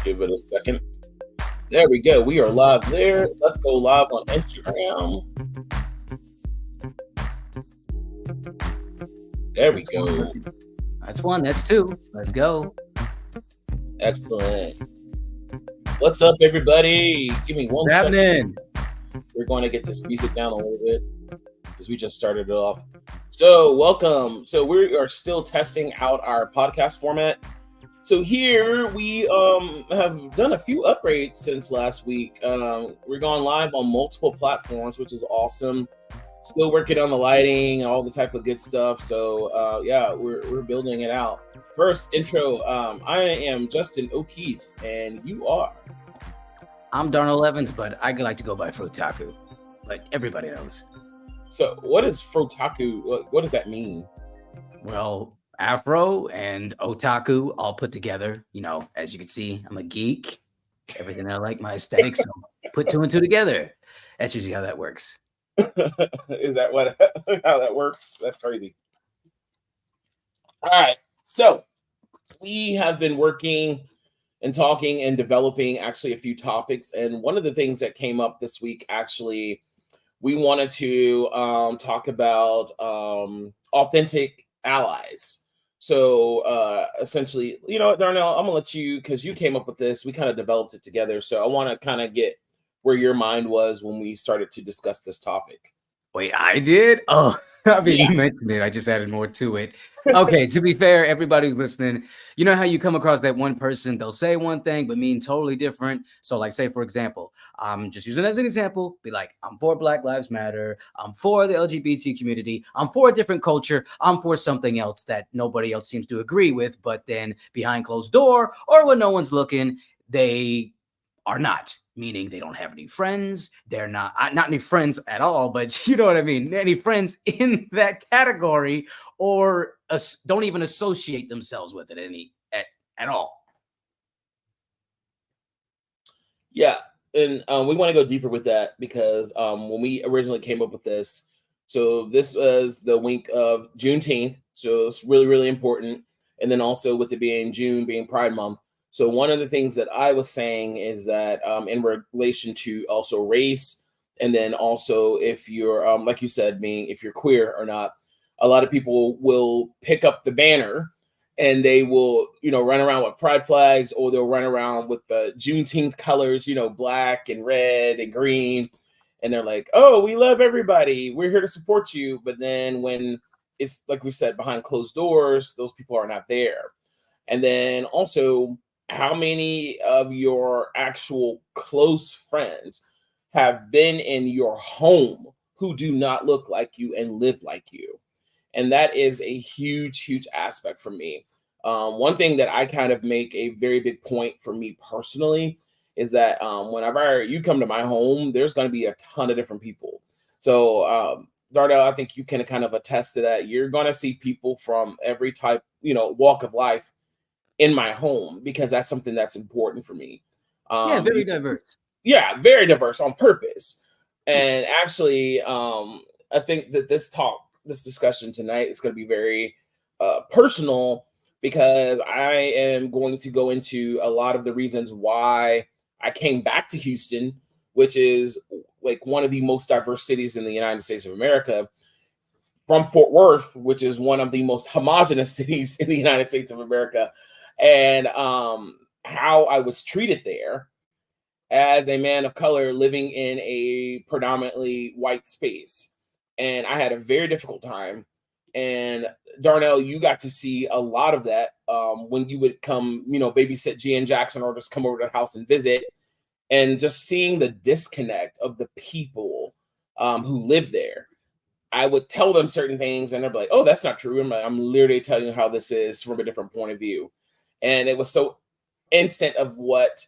Give it a second. There we go. We are live there. Let's go live on Instagram. There we That's one. go. That's one. That's two. Let's go. Excellent. What's up, everybody? Give me one What's second. happening? We're going to get this music down a little bit because we just started it off. So, welcome. So, we are still testing out our podcast format. So here we have done a few upgrades since last week. We're going live on multiple platforms, which is awesome. Still working on the lighting and all the type of good stuff. So yeah, we're building it out. First intro. I am Justin O'Keefe, and you are. I'm Darnell Evans, but I like to go by Frotaku, like everybody knows. So what is Frotaku? What does that mean? Well, Afro and Otaku all put together. You know, as you can see, I'm a geek. Everything I like, my aesthetic. So put two and two together. That's usually how that works. Is that what how that works? That's crazy. All right. So we have been working and talking and developing actually a few topics. And one of the things that came up this week, actually, we wanted to talk about authentic allies. So essentially, you know what, Darnell, I'm gonna let you, because you came up with this. We kind of developed it together. So I want to kind of get where your mind was when we started to discuss this topic. Wait, I did? Oh, I mean, Yeah. you mentioned it. I just added more to it. Okay, to be fair, everybody who's listening, you know how you come across that one person, they'll say one thing, but mean totally different. So, like, say, for example, I'm just using it as an example, be like, I'm for Black Lives Matter. I'm for the LGBT community. I'm for a different culture. I'm for something else that nobody else seems to agree with. But then behind closed door or when no one's looking, they are not, meaning they don't have any friends. They're not any friends at all, but you know what I mean? Any friends in that category, or don't even associate themselves with it at all. Yeah. And we want to go deeper with that because when we originally came up with this, so this was the week of Juneteenth. So it's really, really important. And then also with it being June, being Pride Month. So one of the things that I was saying is that in relation to also race, and then also if you're, like you said, being if you're queer or not, a lot of people will pick up the banner and they will, you know, run around with pride flags, or they'll run around with the Juneteenth colors, you know, black and red and green. And they're like, oh, we love everybody. We're here to support you. But then when it's like we said, behind closed doors, those people are not there. And then also, how many of your actual close friends have been in your home who do not look like you and live like you? And that is a huge, huge aspect for me. One thing that I kind of make a very big point for me personally is that whenever you come to my home, there's going to be a ton of different people. So, Darnell, I think you can kind of attest to that. You're going to see people from every type, you know, walk of life in my home because that's something that's important for me. Yeah, very Because, diverse. yeah, very diverse on purpose. And actually, I think that this discussion tonight is going to be very personal because I am going to go into a lot of the reasons why I came back to Houston, which is like one of the most diverse cities in the United States of America, from Fort Worth, which is one of the most homogenous cities in the United States of America, and how I was treated there as a man of color living in a predominantly white space. And I had a very difficult time. And Darnell, you got to see a lot of that when you would come, you know, babysit G and Jackson or just come over to the house and visit, and just seeing the disconnect of the people who live there. I would tell them certain things and they're like, oh, that's not true. I'm literally telling you how this is from a different point of view. And it was so instant of what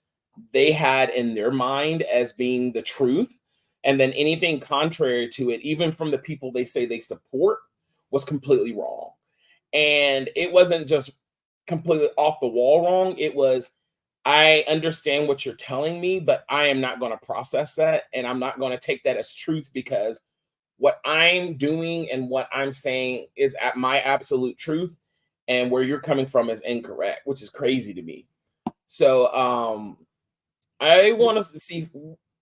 they had in their mind as being the truth. And then anything contrary to it, even from the people they say they support, was completely wrong. And it wasn't just completely off the wall wrong. It was, I understand what you're telling me, but I am not going to process that. And I'm not going to take that as truth because what I'm doing and what I'm saying is at my absolute truth. And where you're coming from is incorrect, which is crazy to me. So I want us to see.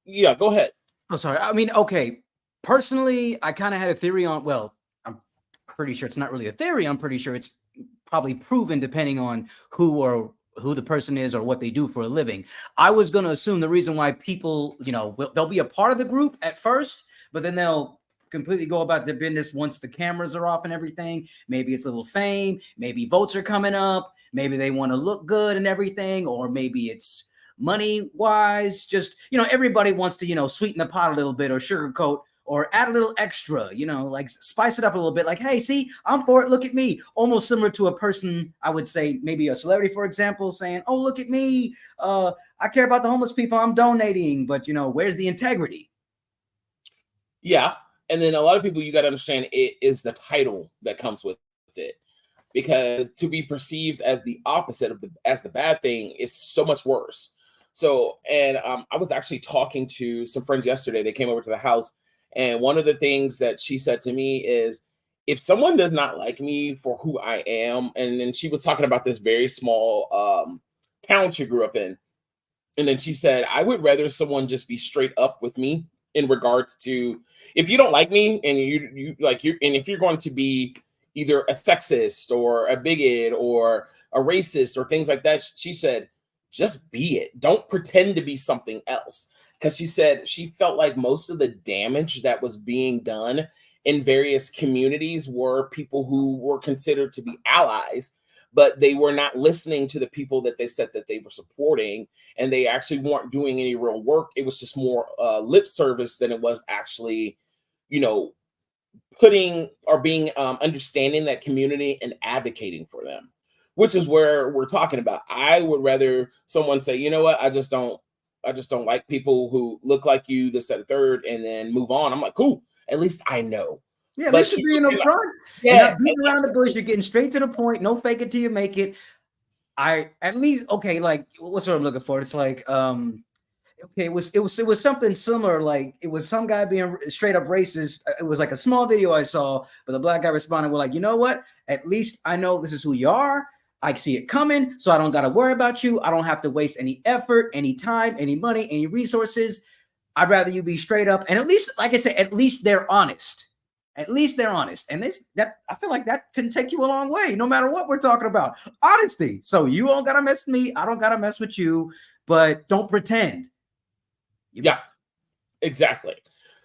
Yeah, go ahead. Oh, sorry. I mean, okay. Personally, I kind of had a theory on. Well, I'm pretty sure it's not really a theory. I'm pretty sure it's probably proven, depending on who the person is or what they do for a living. I was going to assume the reason why people, they'll be a part of the group at first, but then they'll completely go about their business once the cameras are off and everything. Maybe it's a little fame. Maybe votes are coming up. Maybe they want to look good and everything, or maybe it's money wise. Just, everybody wants to, sweeten the pot a little bit or sugarcoat or add a little extra, like spice it up a little bit. Like, hey, see, I'm for it. Look at me. Almost similar to a person, I would say, maybe a celebrity, for example, saying, oh, look at me. I care about the homeless people. I'm donating. But, where's the integrity? Yeah. And then a lot of people, you got to understand, it is the title that comes with it. Because to be perceived as the opposite of the bad thing is so much worse. So, and I was actually talking to some friends yesterday. They came over to the house, and one of the things that she said to me is, if someone does not like me for who I am, and then she was talking about this very small town she grew up in, and then she said, I would rather someone just be straight up with me in regards to, if you don't like me and and if you're going to be either a sexist or a bigot or a racist or things like that, she said, just be it. Don't pretend to be something else. Because she said she felt like most of the damage that was being done in various communities were people who were considered to be allies, but they were not listening to the people that they said that they were supporting, and they actually weren't doing any real work. It was just more lip service than it was actually, putting or being understanding that community and advocating for them, which is where we're talking about. I would rather someone say, you know what, I just don't like people who look like you, this, that, and third, and then move on. I'm like, cool, at least I know. Yeah, at least you're being upfront. Yes, you're not beating around the bush. You're getting straight to the point. No fake it till you make it. Like, what's what I'm looking for? It's like, okay, it was something similar. Like, it was some guy being straight up racist. It was like a small video I saw, but the black guy responded with like, you know what? At least I know this is who you are. I see it coming, so I don't got to worry about you. I don't have to waste any effort, any time, any money, any resources. I'd rather you be straight up. And at least, like I said, at least they're honest. At least they're honest. And I feel like that can take you a long way, no matter what we're talking about. Honesty. So you don't got to mess with me. I don't got to mess with you, but don't pretend. Yeah, exactly.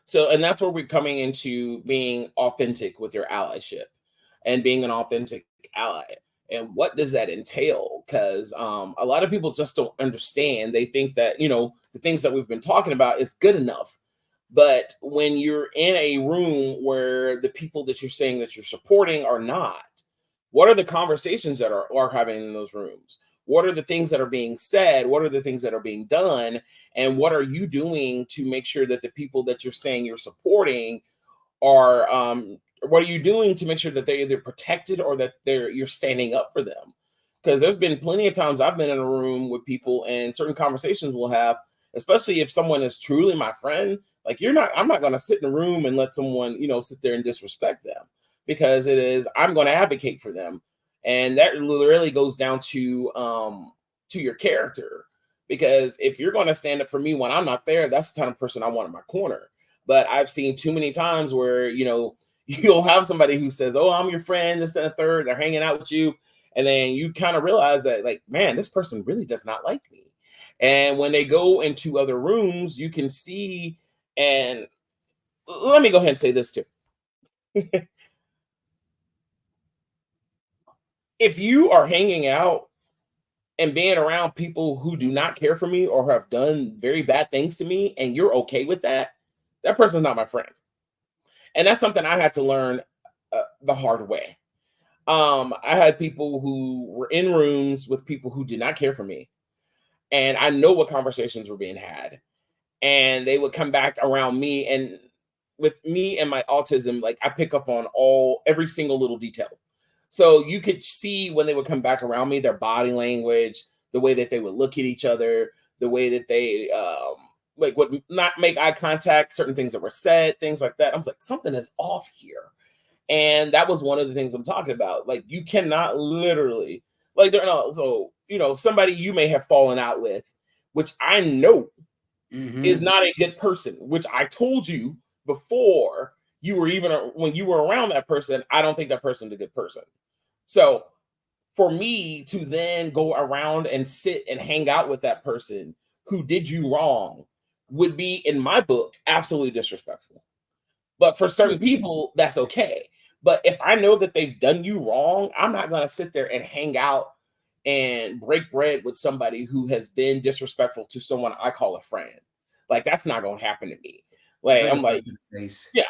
So, and that's where we're coming into being authentic with your allyship and being an authentic ally. And what does that entail? Because a lot of people just don't understand. They think that, the things that we've been talking about is good enough. But when you're in a room where the people that you're saying that you're supporting are not, what are the conversations that are happening in those rooms? What are the things that are being said? What are the things that are being done? And what are you doing to make sure that the people that you're saying you're supporting are, what are you doing to make sure that they're either protected or that you're standing up for them? Because there's been plenty of times I've been in a room with people and certain conversations we'll have, especially if someone is truly my friend. Like, I'm not going to sit in a room and let someone, sit there and disrespect them, because I'm going to advocate for them. And that really goes down to your character, because if you're going to stand up for me when I'm not there, that's the kind of person I want in my corner. But I've seen too many times where, you'll have somebody who says, oh, I'm your friend, this and a third, they're hanging out with you. And then you kind of realize that, like, man, this person really does not like me. And when they go into other rooms, you can see, and let me go ahead and say this too. If you are hanging out and being around people who do not care for me or have done very bad things to me, and you're okay with that, that person's not my friend. And that's something I had to learn the hard way. I had people who were in rooms with people who did not care for me, and I know what conversations were being had, and they would come back around me. And with me and my autism, like, I pick up on every single little detail. So you could see when they would come back around me, their body language, the way that they would look at each other, the way that they would not make eye contact, certain things that were said, things like that. I was like, something is off here. And that was one of the things I'm talking about. Like, you cannot literally Like, so, somebody you may have fallen out with, which I know is not a good person, which I told you before you were even, when you were around that person, I don't think that person's a good person. So for me to then go around and sit and hang out with that person who did you wrong would be, in my book, absolutely disrespectful. But for certain people, that's okay. But if I know that they've done you wrong, I'm not going to sit there and hang out and break bread with somebody who has been disrespectful to someone I call a friend. Like, that's not going to happen to me. Like, I'm like, yeah,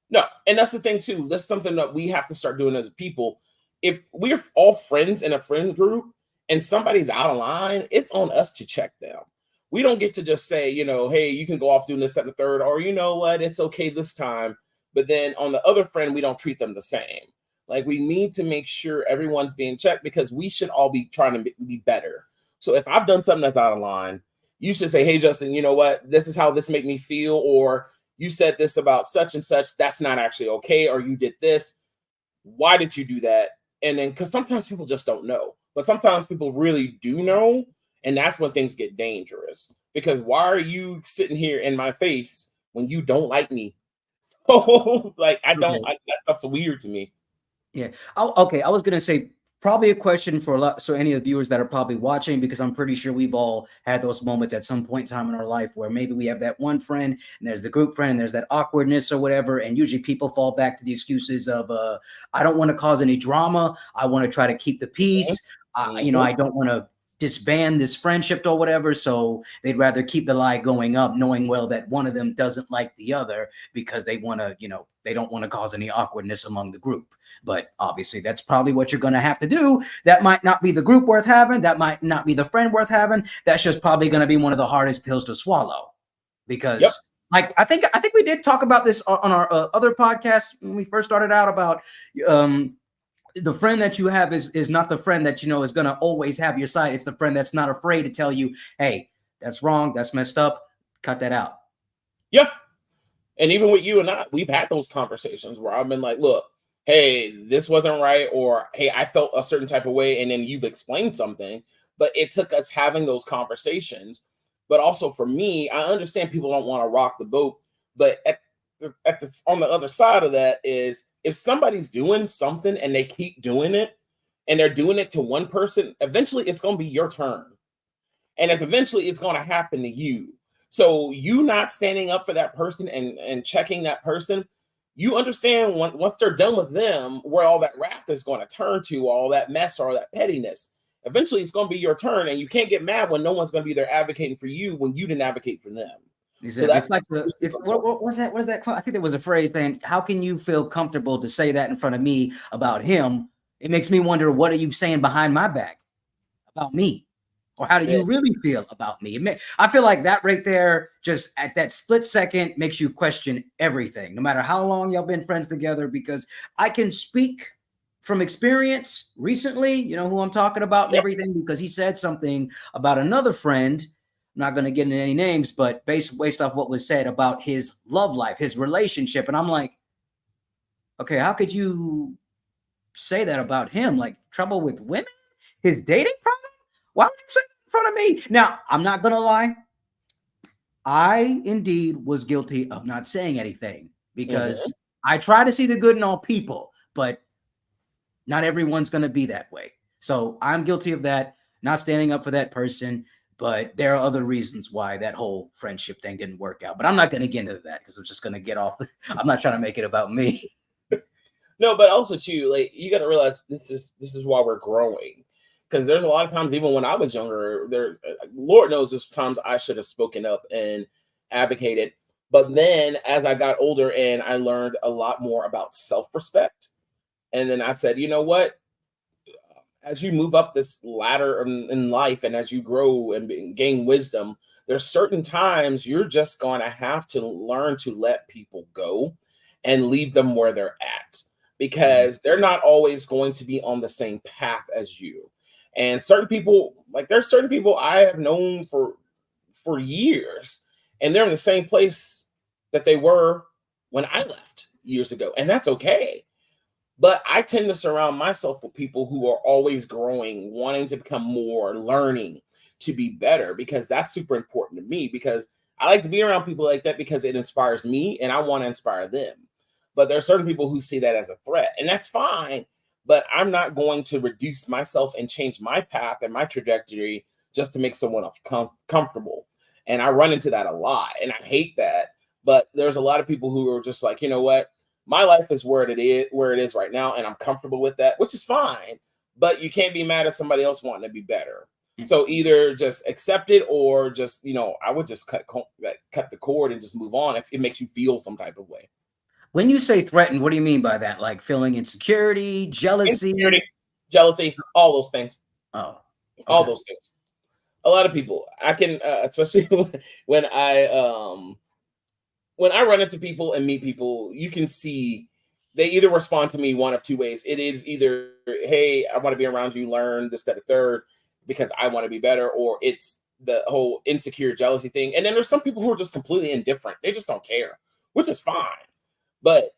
no. And that's the thing too. That's something that we have to start doing as people. If we're all friends in a friend group and somebody's out of line, it's on us to check them. We don't get to just say, hey, you can go off doing this, that, and the third, or you know what, it's okay this time. But then on the other friend, we don't treat them the same. Like, we need to make sure everyone's being checked, because we should all be trying to be better. So if I've done something that's out of line, you should say, hey, Justin, you know what? This is how this made me feel. Or you said this about such and such. That's not actually okay. Or you did this. Why did you do that? And then, because sometimes people just don't know. But sometimes people really do know. And that's when things get dangerous. Because why are you sitting here in my face when you don't like me? So, like, that stuff's weird to me. Yeah. Okay. I was going to say, probably a question for any of the viewers that are probably watching, because I'm pretty sure we've all had those moments at some point in time in our life where maybe we have that one friend and there's the group friend and there's that awkwardness or whatever. And usually people fall back to the excuses of, I don't want to cause any drama. I want to try to keep the peace. I don't want to disband this friendship or whatever. So they'd rather keep the lie going up, knowing well that one of them doesn't like the other, because they want to, they don't want to cause any awkwardness among the group. But obviously that's probably what you're going to have to do. That might not be the group worth having. That might not be the friend worth having. That's just probably going to be one of the hardest pills to swallow, because like, I think we did talk about this on our other podcast when we first started out about, the friend that you have is not the friend that, is going to always have your side. It's the friend that's not afraid to tell you, hey, that's wrong. That's messed up. Cut that out. Yeah. And even with you and I, we've had those conversations where I've been like, look, hey, this wasn't right. Or, hey, I felt a certain type of way. And then you've explained something, but it took us having those conversations. But also for me, I understand people don't want to rock the boat. But on the other side of that is, if somebody's doing something and they keep doing it and they're doing it to one person, eventually it's going to be your turn. And eventually it's going to happen to you. So you not standing up for that person and checking that person, you understand once they're done with them, where all that wrath is going to turn to, all that mess or all that pettiness. Eventually it's going to be your turn, and you can't get mad when no one's going to be there advocating for you when you didn't advocate for them. Exactly. So it's like what was that? What is that? I think there was a phrase saying, how can you feel comfortable to say that in front of me about him? It makes me wonder, what are you saying behind my back about me? Or how do you really feel about me? I feel like that right there, just at that split second, makes you question everything, no matter how long y'all been friends together, because I can speak from experience recently, you know who I'm talking about and everything, because he said something about another friend. I'm not going to get into any names, but based off what was said about his love life, his relationship. And I'm like, okay, how could you say that about him? Like, trouble with women? His dating problem? Why would you say that in front of me? Now, I'm not going to lie. I indeed was guilty of not saying anything, because I try to see the good in all people, but not everyone's going to be that way. So I'm guilty of that, not standing up for that person. But there are other reasons why that whole friendship thing didn't work out. But I'm not going to get into that, because I'm just going to get off. I'm not trying to make it about me. No, but also too, like, you got to realize this is why we're growing. Because there's a lot of times, even when I was younger, Lord knows there's times I should have spoken up and advocated. But then as I got older and I learned a lot more about self-respect, and then I said, you know what? As you move up this ladder in life, and as you grow and gain wisdom, there's certain times you're just going to have to learn to let people go and leave them where they're at, because they're not always going to be on the same path as you. And certain people, like, there's certain people I have known for years, and they're in the same place that they were when I left years ago. And that's okay. But I tend to surround myself with people who are always growing, wanting to become more, learning to be better, because that's super important to me. Because I like to be around people like that because it inspires me and I want to inspire them. But there are certain people who see that as a threat, and that's fine. But I'm not going to reduce myself and change my path and my trajectory just to make someone else comfortable. And I run into that a lot, and I hate that. But there's a lot of people who are just like, you know what? My life is where it is right now, and I'm comfortable with that, which is fine. But you can't be mad at somebody else wanting to be better. So either just accept it, or just, I would just cut the cord and just move on if it makes you feel some type of way. When you say threatened, what do you mean by that? Like feeling insecurity, jealousy? Insecurity, jealousy, all those things. Oh, okay. All those things. A lot of people, I can, especially when I run into people and meet people, you can see they either respond to me one of two ways. It is either, hey, I want to be around you, learn this, that, the third, because I want to be better, or it's the whole insecure jealousy thing. And then there's some people who are just completely indifferent. They just don't care, which is fine. But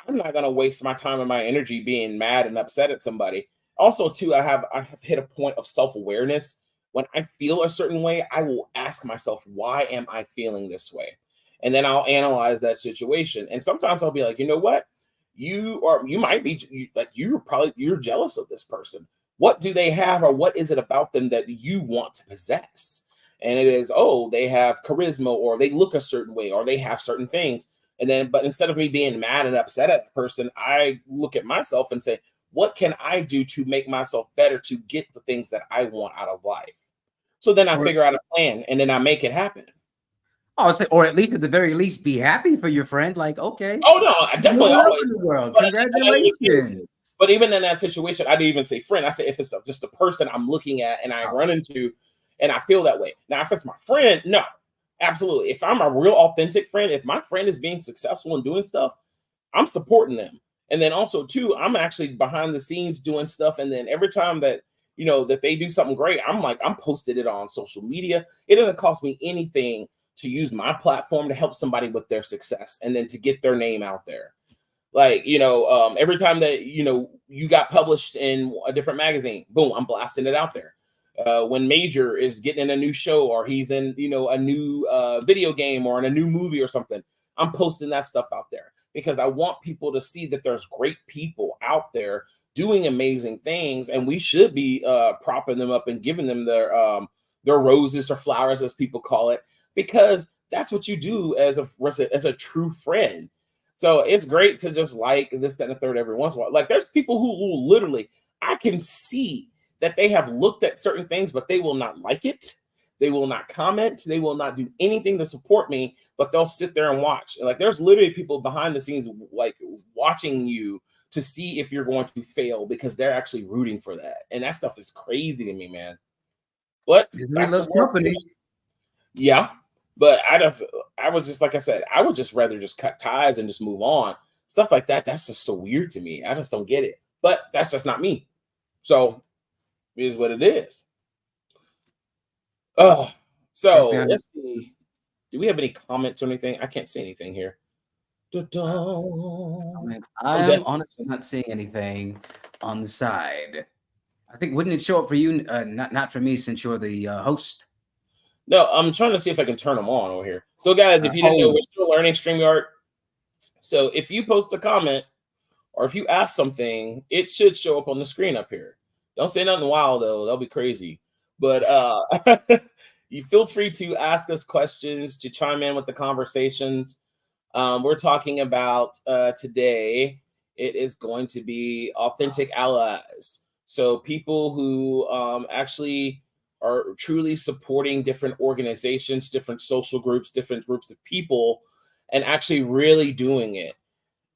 I'm not going to waste my time and my energy being mad and upset at somebody. Also, too, I have hit a point of self-awareness. When I feel a certain way, I will ask myself, why am I feeling this way? And then I'll analyze that situation. And sometimes I'll be like, you know what? You might be like, you're jealous of this person. What do they have, or what is it about them that you want to possess? And it is, oh, they have charisma, or they look a certain way, or they have certain things. And then, but instead of me being mad and upset at the person, I look at myself and say, what can I do to make myself better to get the things that I want out of life? So then I figure out a plan, and then I make it happen. Oh, say, or at least at the very least, be happy for your friend. Like, okay. Oh no, I definitely always. In the world. Congratulations. But even in that situation, I didn't even say friend. I say if it's just a person I'm looking at and I run into, and I feel that way. Now, if it's my friend, no, absolutely. If I'm a real authentic friend, if my friend is being successful and doing stuff, I'm supporting them. And then also too, I'm actually behind the scenes doing stuff. And then every time that that they do something great, I'm posting it on social media. It doesn't cost me anything to use my platform to help somebody with their success and then to get their name out there. Like, every time that, you got published in a different magazine, boom, I'm blasting it out there. When Major is getting in a new show, or he's in, a new video game or in a new movie or something, I'm posting that stuff out there because I want people to see that there's great people out there doing amazing things. And we should be propping them up and giving them their roses or flowers, as people call it, because that's what you do as a true friend. So it's great to just like this, that, and the third every once in a while. Like, there's people who literally, I can see that they have looked at certain things, but they will not like it. They will not comment. They will not do anything to support me, but they'll sit there and watch. Like, there's literally people behind the scenes, like, watching you to see if you're going to fail because they're actually rooting for that. And that stuff is crazy to me, man. But that's company. Yeah. But I would just, like I said, I would just rather just cut ties and just move on. Stuff like that, that's just so weird to me. I just don't get it. But that's just not me. So it is what it is. Oh, so let's see. Do we have any comments or anything? I can't see anything here. I'm honestly not seeing anything on the side. I think, wouldn't it show up for you? Not for me, since you're the host. No, I'm trying to see if I can turn them on over here. So, guys, if you didn't know, we're still learning StreamYard. So if you post a comment or if you ask something, it should show up on the screen up here. Don't say nothing wild, though. That'll be crazy. But you feel free to ask us questions, to chime in with the conversations. We're talking about today, it is going to be authentic allies. So people who actually are truly supporting different organizations, different social groups, different groups of people, and actually really doing it.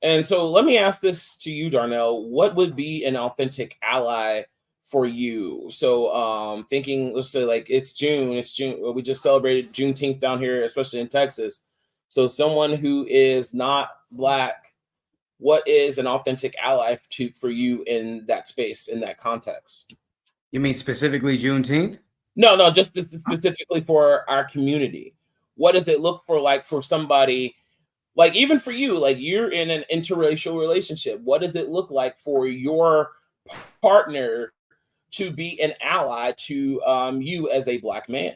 And so let me ask this to you, Darnell. What would be an authentic ally for you? So thinking, let's say, like, it's June. We just celebrated Juneteenth down here, especially in Texas. So someone who is not Black, what is an authentic ally for you in that space, in that context? You mean specifically Juneteenth? No, just specifically for our community. What does it look for, like, for somebody? Like even for you, like you're in an interracial relationship. What does it look like for your partner to be an ally to you as a black man?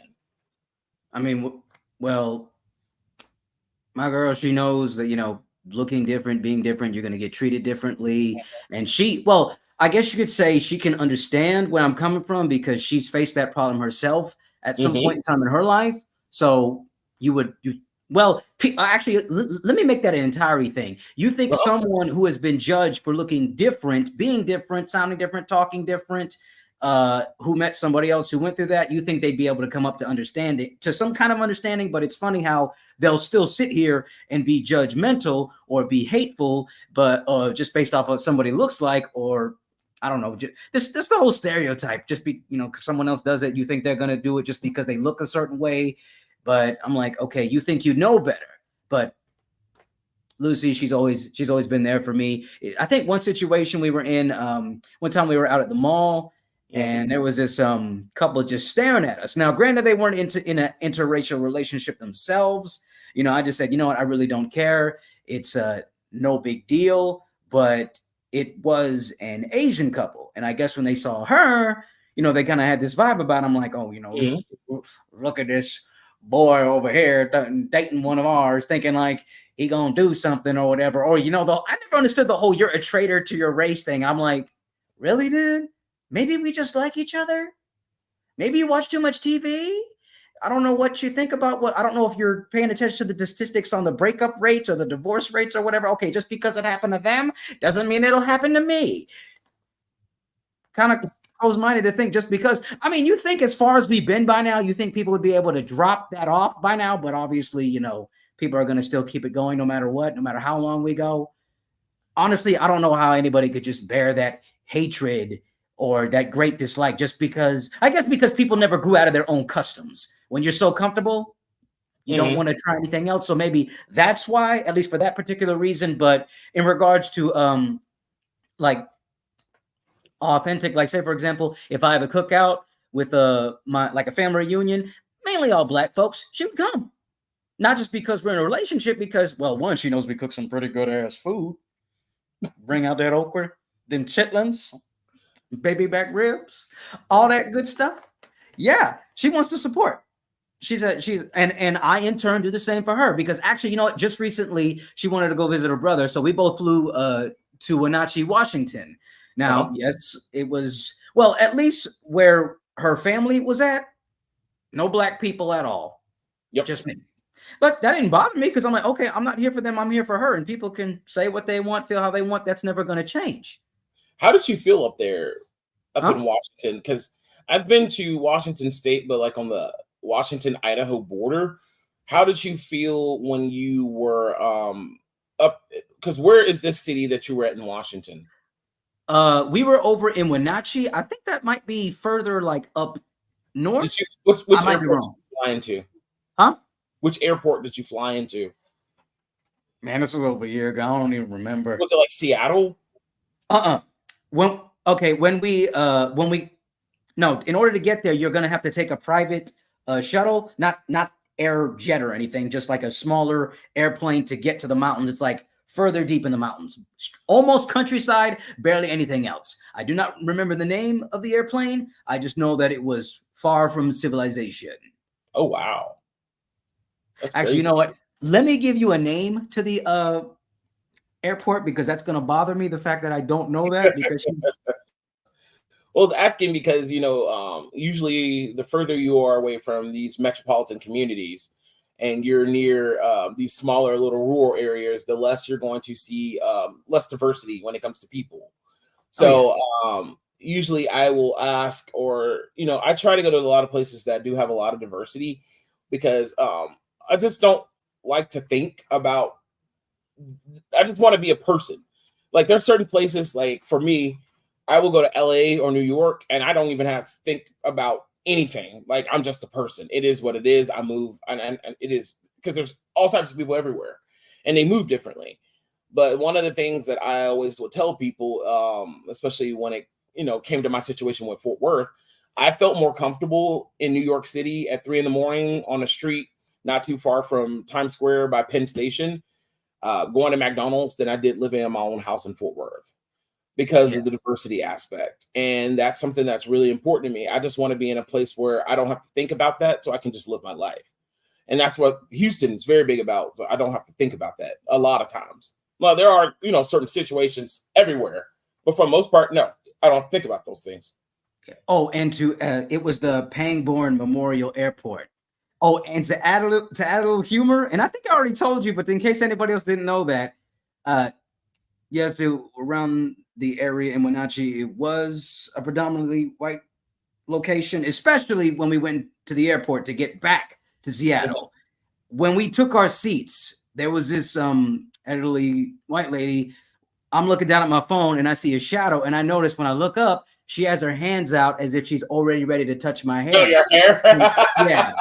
I mean, well, my girl, she knows that, looking different, being different, you're going to get treated differently. And well, I guess you could say she can understand where I'm coming from because she's faced that problem herself at some point in time in her life. So actually, let me make that an entirety thing. You think someone who has been judged for looking different, being different, sounding different, talking different, who met somebody else who went through that, you think they'd be able to come up to understanding, to some kind of understanding. But it's funny how they'll still sit here and be judgmental or be hateful, but just based off of what somebody looks like, or I don't know, this the whole stereotype. Just someone else does it, you think they're gonna do it just because they look a certain way. But I'm like, okay, you think you know better. But Lucy, she's always been there for me. I think one situation we were in, one time we were out at the mall, and there was this couple just staring at us. Now, granted, they weren't in an interracial relationship themselves. I just said, you know what, I really don't care. It's no big deal. But it was an Asian couple, and I guess when they saw her, they kind of had this vibe about them, like, oh, look at this boy over here dating one of ours, thinking like he gonna do something or whatever. Or I never understood the whole "you're a traitor to your race" thing. I'm like, really, dude? Maybe we just like each other. Maybe you watch too much TV. I don't know what you think about I don't know if you're paying attention to the statistics on the breakup rates or the divorce rates or whatever. Okay, just because it happened to them doesn't mean it'll happen to me. Kind of close-minded to think just because, you think as far as we've been by now, you think people would be able to drop that off by now, but obviously, people are going to still keep it going no matter what, no matter how long we go. Honestly, I don't know how anybody could just bear that hatred or that great dislike just because, I guess because people never grew out of their own customs. When you're so comfortable, you don't want to try anything else. So maybe that's why, at least for that particular reason. But in regards to like authentic, like say for example, if I have a cookout with a family reunion, mainly all black folks, she would come. Not just because we're in a relationship, because, well, one, she knows we cook some pretty good ass food. Bring out that okra, them chitlins, baby back ribs, all that good stuff. Yeah, she wants to support. And I in turn do the same for her, because actually, just recently she wanted to go visit her brother, so we both flew to Wenatchee, Washington. Now, yes, it was, well, at least where her family was at, no black people at all. Yep. Just me. But that didn't bother me, because I'm like, okay, I'm not here for them, I'm here for her, and people can say what they want, feel how they want. That's never going to change. How did you feel up there, in Washington? Because I've been to Washington State, but like on the Washington-Idaho border. How did you feel when you were up? Because where is this city that you were at in Washington? We were over in Wenatchee. I think that might be further like up north. Which airport did you fly into? Huh? Which airport did you fly into? Man, this was over a year ago. I don't even remember. Was it like Seattle? In order to get there, you're gonna have to take a private shuttle, not air jet or anything, just like a smaller airplane to get to the mountains. It's like further deep in the mountains, almost countryside, barely anything else. I do not remember the name of the airplane. I just know that it was far from civilization. Oh, wow. That's actually crazy. You know what? Let me give you a name to the airport, because that's going to bother me, the fact that I don't know that. Because well, I was asking because, usually the further you are away from these metropolitan communities and you're near these smaller little rural areas, the less you're going to see less diversity when it comes to people. So usually I will ask, or, I try to go to a lot of places that do have a lot of diversity, because I just don't like to think about, I just want to be a person. Like there's certain places, like for me, I will go to LA or New York and I don't even have to think about anything. Like I'm just a person. It is what it is. I move and it is, because there's all types of people everywhere and they move differently. But one of the things that I always would tell people, especially when it, came to my situation with Fort Worth, I felt more comfortable in New York City at 3 a.m. on a street not too far from Times Square by Penn Station. going to McDonald's than I did living in my own house in Fort Worth because Yeah. of the diversity aspect. And that's something that's really important to me. I just want to be in a place where I don't have to think about that, so I can just live my life. And that's what Houston is very big about. I don't have to think about that a lot of times. Well, there are, certain situations everywhere, but for the most part, no, I don't think about those things. Oh, and it was the Pangborn Memorial Airport. Oh, and to add a little humor, and I think I already told you, but in case anybody else didn't know that, so around the area in Wenatchee, it was a predominantly white location, especially when we went to the airport to get back to Seattle. When we took our seats, there was this elderly white lady. I'm looking down at my phone and I see a shadow, and I notice when I look up, she has her hands out as if she's already ready to touch my hand. Oh, your hair? Yeah.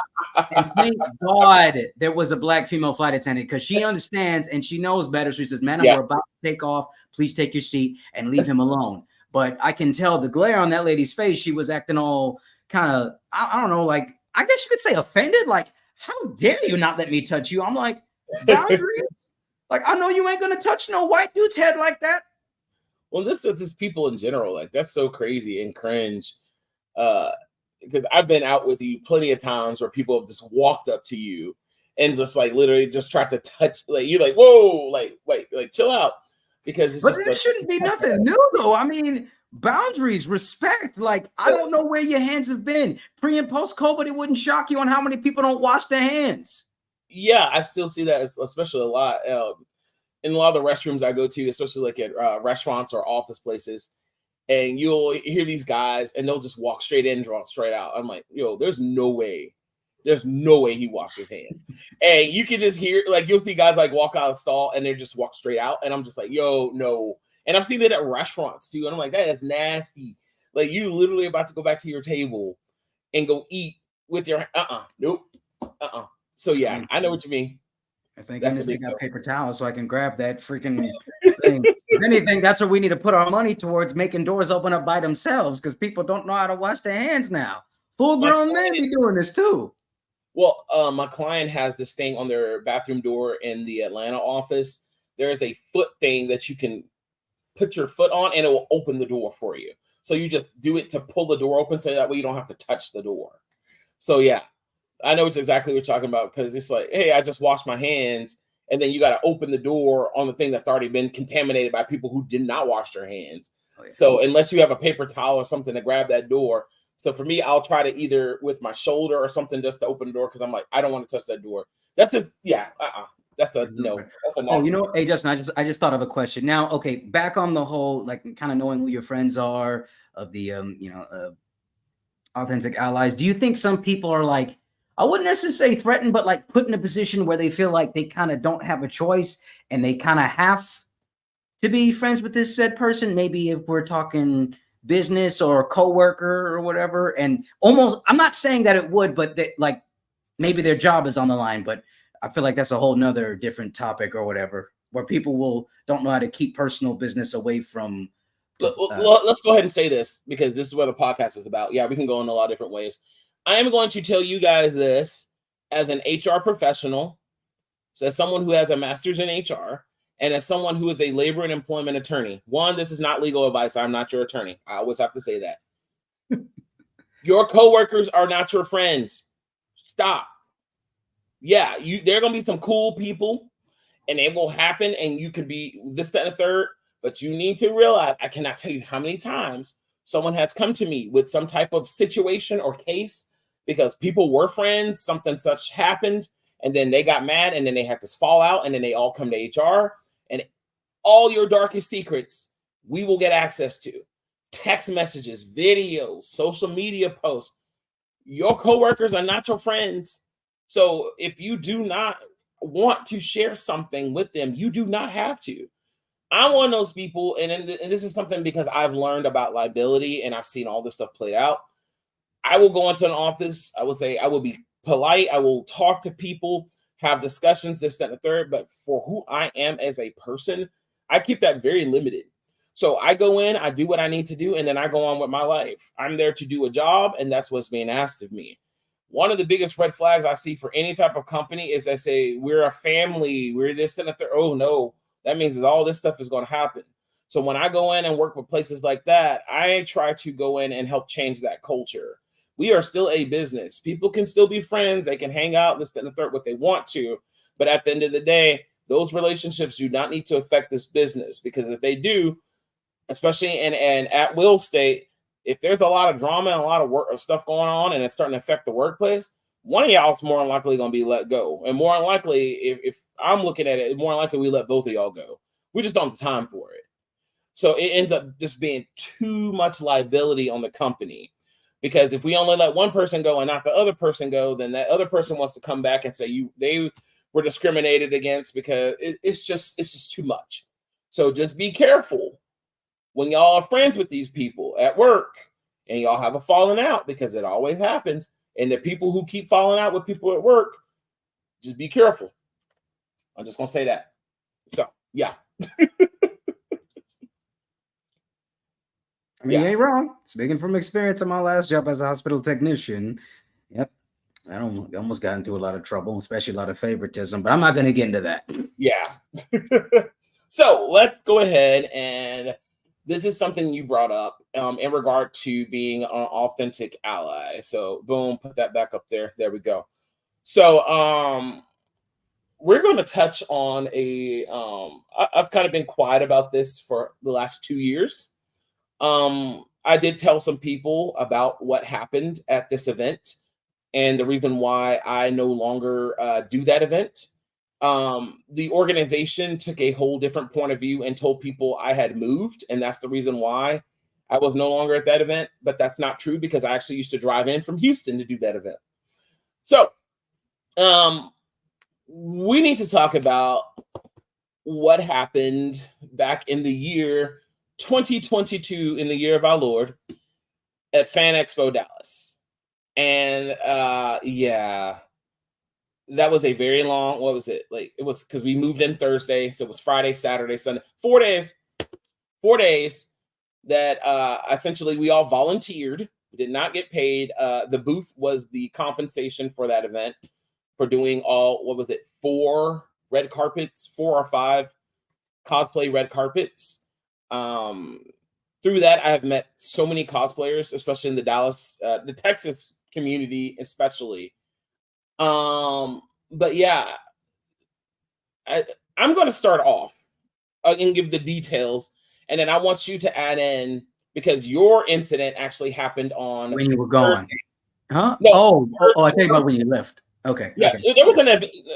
And thank God there was a black female flight attendant, because she understands and she knows better. She says, "Man, we're about to take off. Please take your seat and leave him alone." But I can tell the glare on that lady's face. She was acting all kind of, I don't know, like, I guess you could say offended. Like, how dare you not let me touch you? I'm like, boundaries? Like, I know you ain't going to touch no white dude's head like that. Well, just people in general, like, that's so crazy and cringe. Because I've been out with you plenty of times where people have just walked up to you and just like literally just tried to touch, like, you're like, whoa, like, wait, like, chill out. Because it's but it shouldn't be nothing new, though. I mean, boundaries, respect. Like, I don't know where your hands have been pre and post COVID. It wouldn't shock you on how many people don't wash their hands. Yeah, I still see that, especially a lot in a lot of the restrooms I go to, especially like at restaurants or office places. And you'll hear these guys and they'll just walk straight in and draw straight out. I'm like, yo, there's no way he washed his hands. And you can just hear, like, you'll see guys like walk out of the stall and they just walk straight out. And I'm just like, yo, no. And I've seen it at restaurants too. And I'm like, that is nasty. Like, you literally about to go back to your table and go eat with your, nope. So yeah, I know what you mean. I think they got paper towels so I can grab that freaking thing. If anything, that's what we need to put our money towards, making doors open up by themselves, because people don't know how to wash their hands now. Full-grown men be doing this too. Well, my client has this thing on their bathroom door in the Atlanta office. There is a foot thing that you can put your foot on and it will open the door for you. So you just do it to pull the door open so that way you don't have to touch the door. So yeah, I know it's exactly what you're talking about, because it's like, hey, I just washed my hands, and then you got to open the door on the thing that's already been contaminated by people who did not wash their hands. Oh, yeah. So unless you have a paper towel or something to grab that door. So for me, I'll try to either with my shoulder or something just to open the door, because I'm like, I don't want to touch that door. That's just, that's the no. That's the hey, Justin, I just thought of a question. Now, okay, back on the whole, like, kind of knowing who your friends are, of the authentic allies. Do you think some people are like, I wouldn't necessarily say threatened, but like put in a position where they feel like they kind of don't have a choice and they kind of have to be friends with this said person? Maybe if we're talking business or a coworker or whatever, and almost, I'm not saying that it would, but they, like, maybe their job is on the line, but I feel like that's a whole nother different topic or whatever, where people don't know how to keep personal business away from. Let's go ahead and say this, because this is what the podcast is about. Yeah, we can go in a lot of different ways. I am going to tell you guys this as an HR professional, so as someone who has a master's in HR, and as someone who is a labor and employment attorney. One, this is not legal advice. I'm not your attorney. I always have to say that. Your coworkers are not your friends. Stop. Yeah, there are going to be some cool people, and it will happen, and you could be this, that, and the third, but you need to realize, I cannot tell you how many times someone has come to me with some type of situation or case because people were friends, something such happened, and then they got mad, and then they had this fallout, and then they all come to HR, and all your darkest secrets, we will get access to. Text messages, videos, social media posts. Your coworkers are not your friends. So if you do not want to share something with them, you do not have to. I'm one of those people, and this is something because I've learned about liability and I've seen all this stuff played out. I will go into an office. I will say, I will be polite. I will talk to people, have discussions, this, that, and the third. But for who I am as a person, I keep that very limited. So I go in, I do what I need to do, and then I go on with my life. I'm there to do a job, and that's what's being asked of me. one of the biggest red flags I see for any type of company is they say, we're a family, we're this and that. Oh, no, that means that all this stuff is going to happen. So when I go in and work with places like that, I try to go in and help change that culture. We are still a business. People can still be friends. They can hang out, this, and the third, what they want to. But at the end of the day, those relationships do not need to affect this business, because if they do, especially in an at-will state, if there's a lot of drama and a lot of work or stuff going on and it's starting to affect the workplace, one of y'all is more than likely going to be let go. And more than likely, if I'm looking at it, more than likely we let both of y'all go. We just don't have the time for it. So it ends up just being too much liability on the company. Because if we only let one person go and not the other person go, then that other person wants to come back and say they were discriminated against, because it's just too much. So just be careful when y'all are friends with these people at work and y'all have a falling out, because it always happens. And the people who keep falling out with people at work, just be careful. I'm just going to say that. So, yeah. I mean, you ain't wrong. Speaking from experience in my last job as a hospital technician, yep, I almost got into a lot of trouble, especially a lot of favoritism, but I'm not going to get into that. Yeah. So let's go ahead, and this is something you brought up in regard to being an authentic ally. So boom, put that back up there. There we go. So we're going to touch on I've kind of been quiet about this for the last 2 years. I did tell some people about what happened at this event and the reason why I no longer do that event. The organization took a whole different point of view and told people I had moved, and that's the reason why I was no longer at that event. But that's not true, because I actually used to drive in from Houston to do that event. So we need to talk about what happened back in the year 2022, in the year of our Lord, at Fan Expo Dallas. And yeah, that was a very long, what was it? Like, it was, because we moved in Thursday, so it was Friday, Saturday, Sunday, 4 days. 4 days that essentially we all volunteered. We did not get paid. The booth was the compensation for that event, for doing all, what was it, 4 red carpets, 4 or 5 cosplay red carpets. Through that, I have met so many cosplayers, especially in the Dallas, the Texas community, especially. But yeah, I'm going to start off and give the details, and then I want you to add in, because your incident actually happened on when you were gone. Thursday. Huh? No, I think about when you left. Okay. Yeah, okay. There was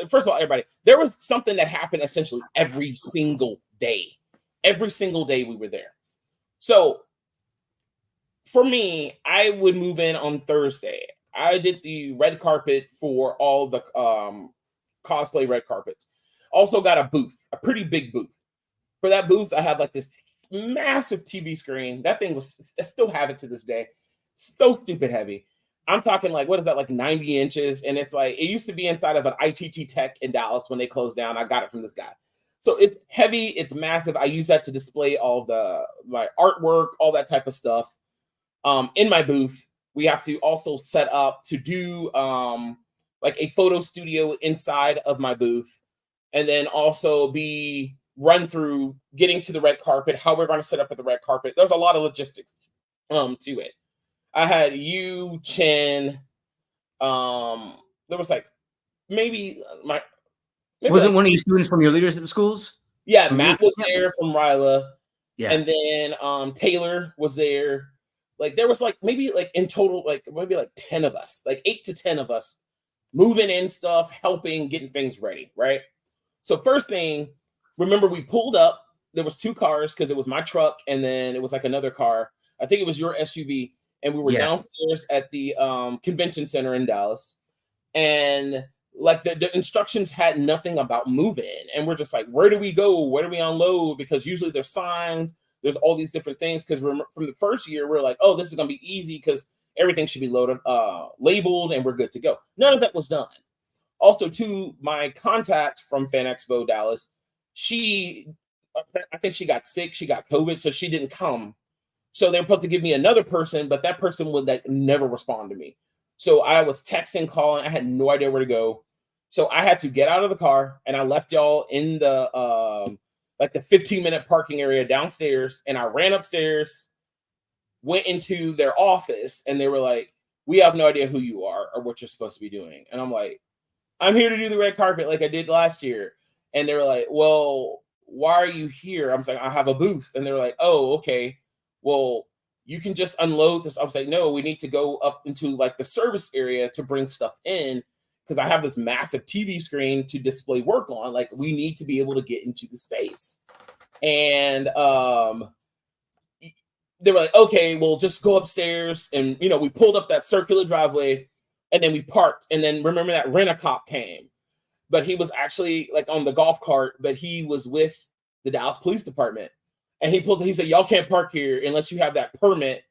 first of all, everybody, there was something that happened essentially every single day. Every single day we were there. So for me, I would move in on Thursday. I did the red carpet for all the cosplay red carpets. Also got a booth, a pretty big booth. For that booth, I have like this massive TV screen. That thing I still have it to this day. So stupid heavy. I'm talking like, what is that, like 90 inches? And it's like, it used to be inside of an ITT Tech in Dallas when they closed down. I got it from this guy. So it's heavy, it's massive. I use that to display all my artwork, all that type of stuff. In my booth, we have to also set up to do like a photo studio inside of my booth, and then also be run through getting to the red carpet, how we're going to set up at the red carpet. There's a lot of logistics to it. I had you, Chen. There was like maybe wasn't one of your students from your leadership schools? Yeah, Matt was there from Ryla. Yeah. And then Taylor was there. Like there was like maybe like in total, like maybe like 10 of us, like 8 to 10 of us moving in stuff, helping, getting things ready, right? So first thing, remember we pulled up, there was 2 cars because it was my truck and then it was like another car. I think it was your SUV. And we were downstairs at the convention center in Dallas. And like the instructions had nothing about moving. And we're just like, where do we go? Where do we unload? Because usually there's signs, there's all these different things. Because from the first year, we're like, oh, this is going to be easy because everything should be loaded, labeled, and we're good to go. None of that was done. Also, to my contact from Fan Expo Dallas, I think she got sick. She got COVID, so she didn't come. So they were supposed to give me another person, but that person would like never respond to me. So I was texting, calling. I had no idea where to go. So I had to get out of the car, and I left y'all in the like the 15-minute parking area downstairs. And I ran upstairs, went into their office, and they were like, "We have no idea who you are or what you're supposed to be doing." And I'm like, "I'm here to do the red carpet like I did last year." And they were like, "Well, why are you here?" I was like, "I have a booth." And they're like, "Oh, okay. Well, you can just unload this." I was like, "No, we need to go up into like the service area to bring stuff in because I have this massive TV screen to display work on. Like, we need to be able to get into the space." And they were like, "Okay, well, just go upstairs." And we pulled up that circular driveway, and then we parked. And then remember that rent-a-cop came, but he was actually like on the golf cart, but he was with the Dallas Police Department. And he said, "Y'all can't park here unless you have that permit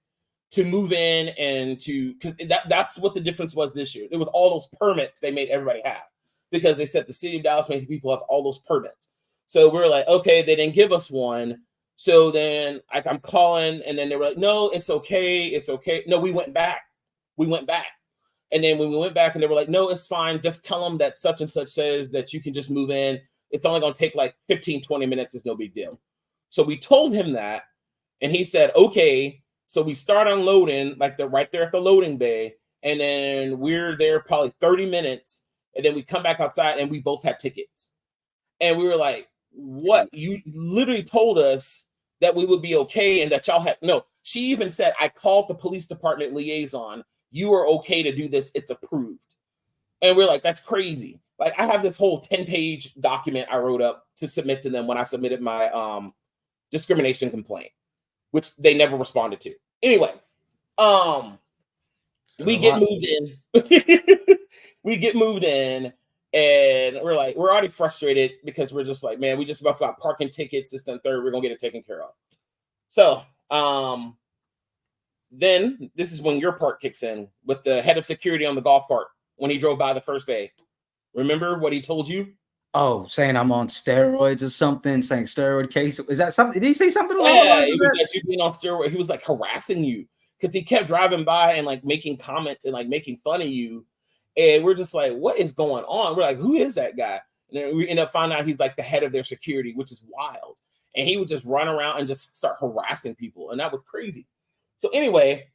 to move in," and because that's what the difference was this year. It was all those permits they made everybody have, because they said the city of Dallas made people have all those permits. So we were like, okay, they didn't give us one. So then I'm calling, and then they were like, "No, it's okay. It's okay." No, we went back. And then when we went back, and they were like, "No, it's fine. Just tell them that such and such says that you can just move in. It's only going to take like 15, 20 minutes. It's no big deal." So we told him that, and he said, "Okay." So we start unloading, like they're right there at the loading bay. And then we're there probably 30 minutes. And then we come back outside, and we both had tickets. And we were like, "What? You literally told us that we would be okay and that y'all had no." She even said, "I called the police department liaison. You are okay to do this. It's approved." And we're like, "That's crazy." Like, I have this whole 10-page document I wrote up to submit to them when I submitted my discrimination complaint, which they never responded to. Anyway, we get moved in. We get moved in, and we're already frustrated because we're just like, "Man, we just about got parking tickets, this and third. We're gonna get it taken care of." So then this is when your part kicks in with the head of security on the golf cart when he drove by the first day. Remember what he told you? Oh, saying I'm on steroids or something, saying steroid case. Is that something? Did he say something along the Yeah, lines he of was that? like, "You being on steroid." He was like harassing you because he kept driving by and like making comments and like making fun of you. And we're just like, "What is going on?" We're like, "Who is that guy?" And then we end up finding out he's like the head of their security, which is wild. And he would just run around and just start harassing people. And that was crazy. So anyway,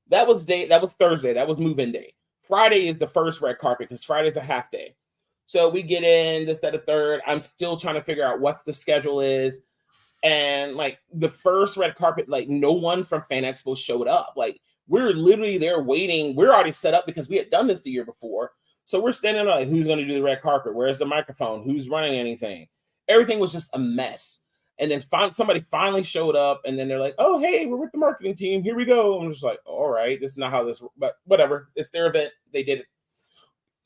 that was Thursday. That was move-in day. Friday is the first red carpet because Friday's a half day. So we get in this, that, the third. I'm still trying to figure out what the schedule is. And like the first red carpet, like no one from Fan Expo showed up. Like, we're literally there waiting. We're already set up because we had done this the year before. So we're standing there like, who's going to do the red carpet? Where's the microphone? Who's running anything? Everything was just a mess. And then somebody finally showed up, and then they're like, "Oh, hey, we're with the marketing team. Here we go." I'm just like, "All right, this is not how this," but whatever. It's their event. They did it.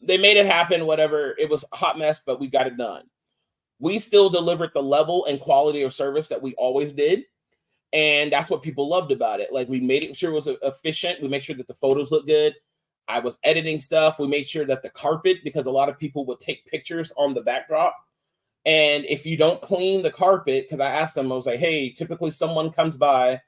They made it happen, whatever. It was a hot mess, but we got it done. We still delivered the level and quality of service that we always did. And that's what people loved about it. Like, we made it sure it was efficient. We made sure that the photos looked good. I was editing stuff. We made sure that the carpet, because a lot of people would take pictures on the backdrop. And if you don't clean the carpet, because I asked them, I was like, "Hey, typically someone comes by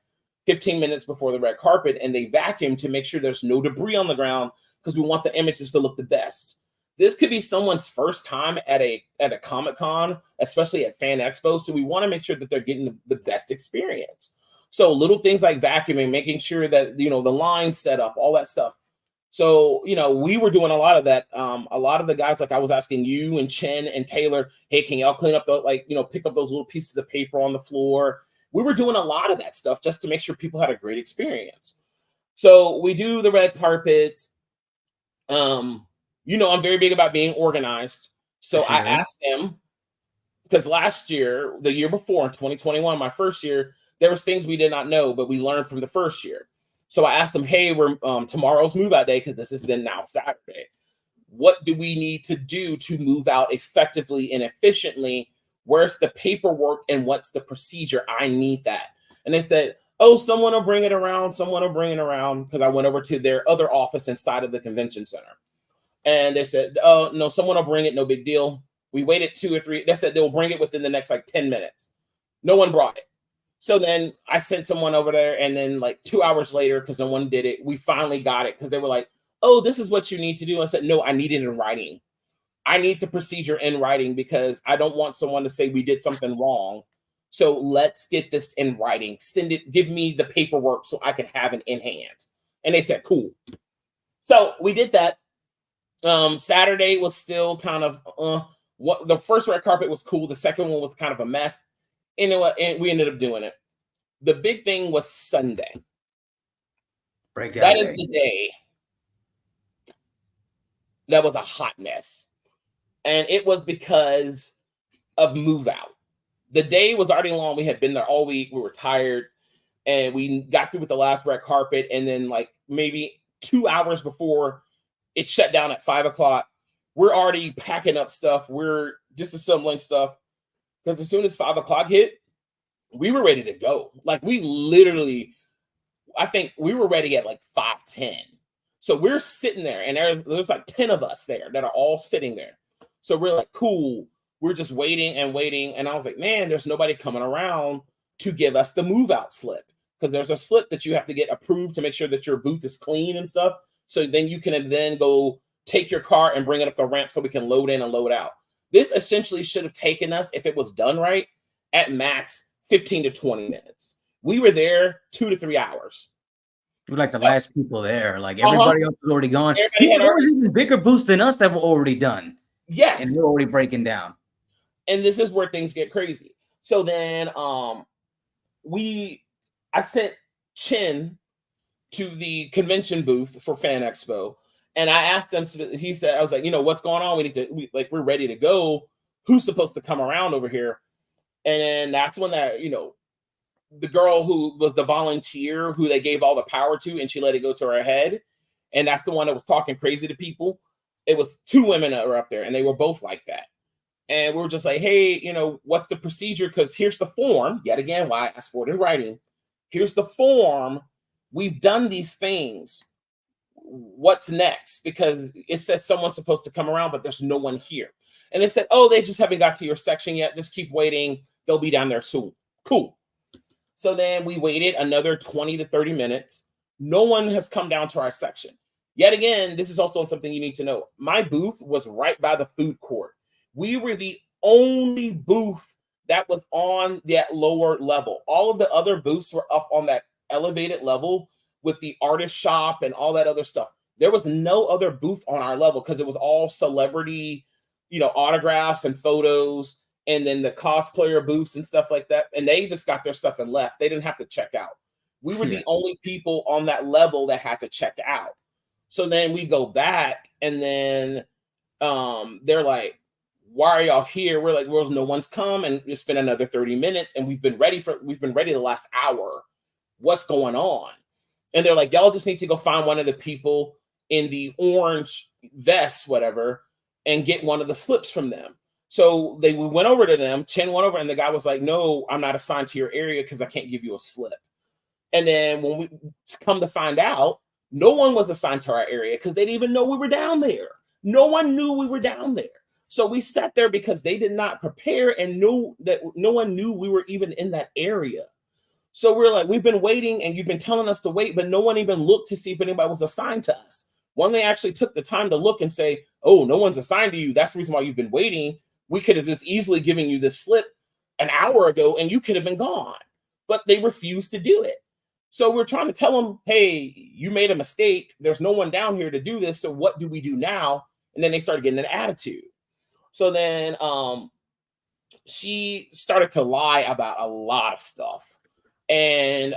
15 minutes before the red carpet and they vacuum to make sure there's no debris on the ground because we want the images to look the best." This could be someone's first time at a Comic-Con, especially at Fan Expo. So we want to make sure that they're getting the best experience. So little things like vacuuming, making sure that, the line's set up, all that stuff. So, we were doing a lot of that. A lot of the guys, like I was asking you and Chen and Taylor, "Hey, can y'all clean up pick up those little pieces of paper on the floor?" We were doing a lot of that stuff just to make sure people had a great experience. So we do the red carpets. I'm very big about being organized. So Sure. I asked them, because last year, the year before, in 2021, my first year, there was things we did not know, but we learned from the first year. So I asked them, "Hey, we're tomorrow's move out day, because this is then now Saturday. What do we need to do to move out effectively and efficiently? Where's the paperwork and what's the procedure? I need that." And they said, "Oh, someone will bring it around. Someone will bring it around." Because I went over to their other office inside of the convention center. And they said, "Oh, no, someone will bring it. No big deal." We waited 2 or 3. They said they'll bring it within the next like 10 minutes. No one brought it. So then I sent someone over there, and then like 2 hours later, because no one did it, we finally got it, because they were like, oh, this is what you need to do. I said, no, I need it in writing. I need the procedure in writing because I don't want someone to say we did something wrong. So let's get this in writing. Send it, give me the paperwork so I can have it in hand. And they said, cool. So we did that. Saturday was still kind of what the first red carpet was cool. The second one was kind of a mess. And we ended up doing it. The big thing was Sunday. Breakdown That day. is the day that was a hot mess. And it was because of move out. The day was already long. We had been there all week. We were tired. And we got through with the last red carpet. And then like maybe 2 hours before it shut down at 5 o'clock, we're already packing up stuff. We're disassembling stuff. Because as soon as 5 o'clock hit, we were ready to go. Like we literally, I think we were ready at like 5:10. So we're sitting there and there's like 10 of us there that are all sitting there. So we're like, cool. We're just waiting and waiting. And I was like, man, there's nobody coming around to give us the move out slip. Because there's a slip that you have to get approved to make sure that your booth is clean and stuff. So then you can then go take your car and bring it up the ramp so we can load in and load out. This essentially should have taken us, if it was done right, at max 15 to 20 minutes. We were there 2 to 3 hours. We're like the last people there. Like everybody else was already gone. There were even bigger booths than us that were already done. Yes. And they're already breaking down. And this is where things get crazy. So then I sent Chin to the convention booth for Fan Expo. And I asked him, he said, I was like, what's going on? We're ready to go. Who's supposed to come around over here? And then that's when that, the girl who was the volunteer who they gave all the power to, and she let it go to her head. And that's the one that was talking crazy to people. It was 2 women that were up there, and they were both like that. And we were just like, hey, what's the procedure? Because here's the form. Yet again, why I asked for it in writing. Here's the form. We've done these things. What's next? Because it says someone's supposed to come around, but there's no one here. And they said, oh, they just haven't got to your section yet. Just keep waiting. They'll be down there soon. Cool. So then we waited another 20 to 30 minutes. No one has come down to our section. Yet again, this is also something you need to know. My booth was right by the food court. We were the only booth that was on that lower level. All of the other booths were up on that elevated level with the artist shop and all that other stuff. There was no other booth on our level because it was all celebrity, autographs and photos, and then the cosplayer booths and stuff like that. And they just got their stuff and left. They didn't have to check out. We were the only people on that level that had to check out. So then we go back, and then they're like, why are y'all here? We're like, well, no one's come, and it's been another 30 minutes, and we've been ready the last hour. What's going on? And they're like, y'all just need to go find one of the people in the orange vest, whatever, and get one of the slips from them. So we went over to them. Chen went over, and the guy was like, no, I'm not assigned to your area because I can't give you a slip. And then when we come to find out, no one was assigned to our area because they didn't even know we were down there. No one knew we were down there. So we sat there because they did not prepare and knew that no one knew we were even in that area. So we're like, we've been waiting and you've been telling us to wait, but no one even looked to see if anybody was assigned to us. When they actually took the time to look and say, oh, no one's assigned to you. That's the reason why you've been waiting. We could have just easily given you this slip an hour ago and you could have been gone. But they refused to do it. So we're trying to tell them, hey, you made a mistake. There's no one down here to do this. So what do we do now? And then they started getting an attitude. So then she started to lie about a lot of stuff. And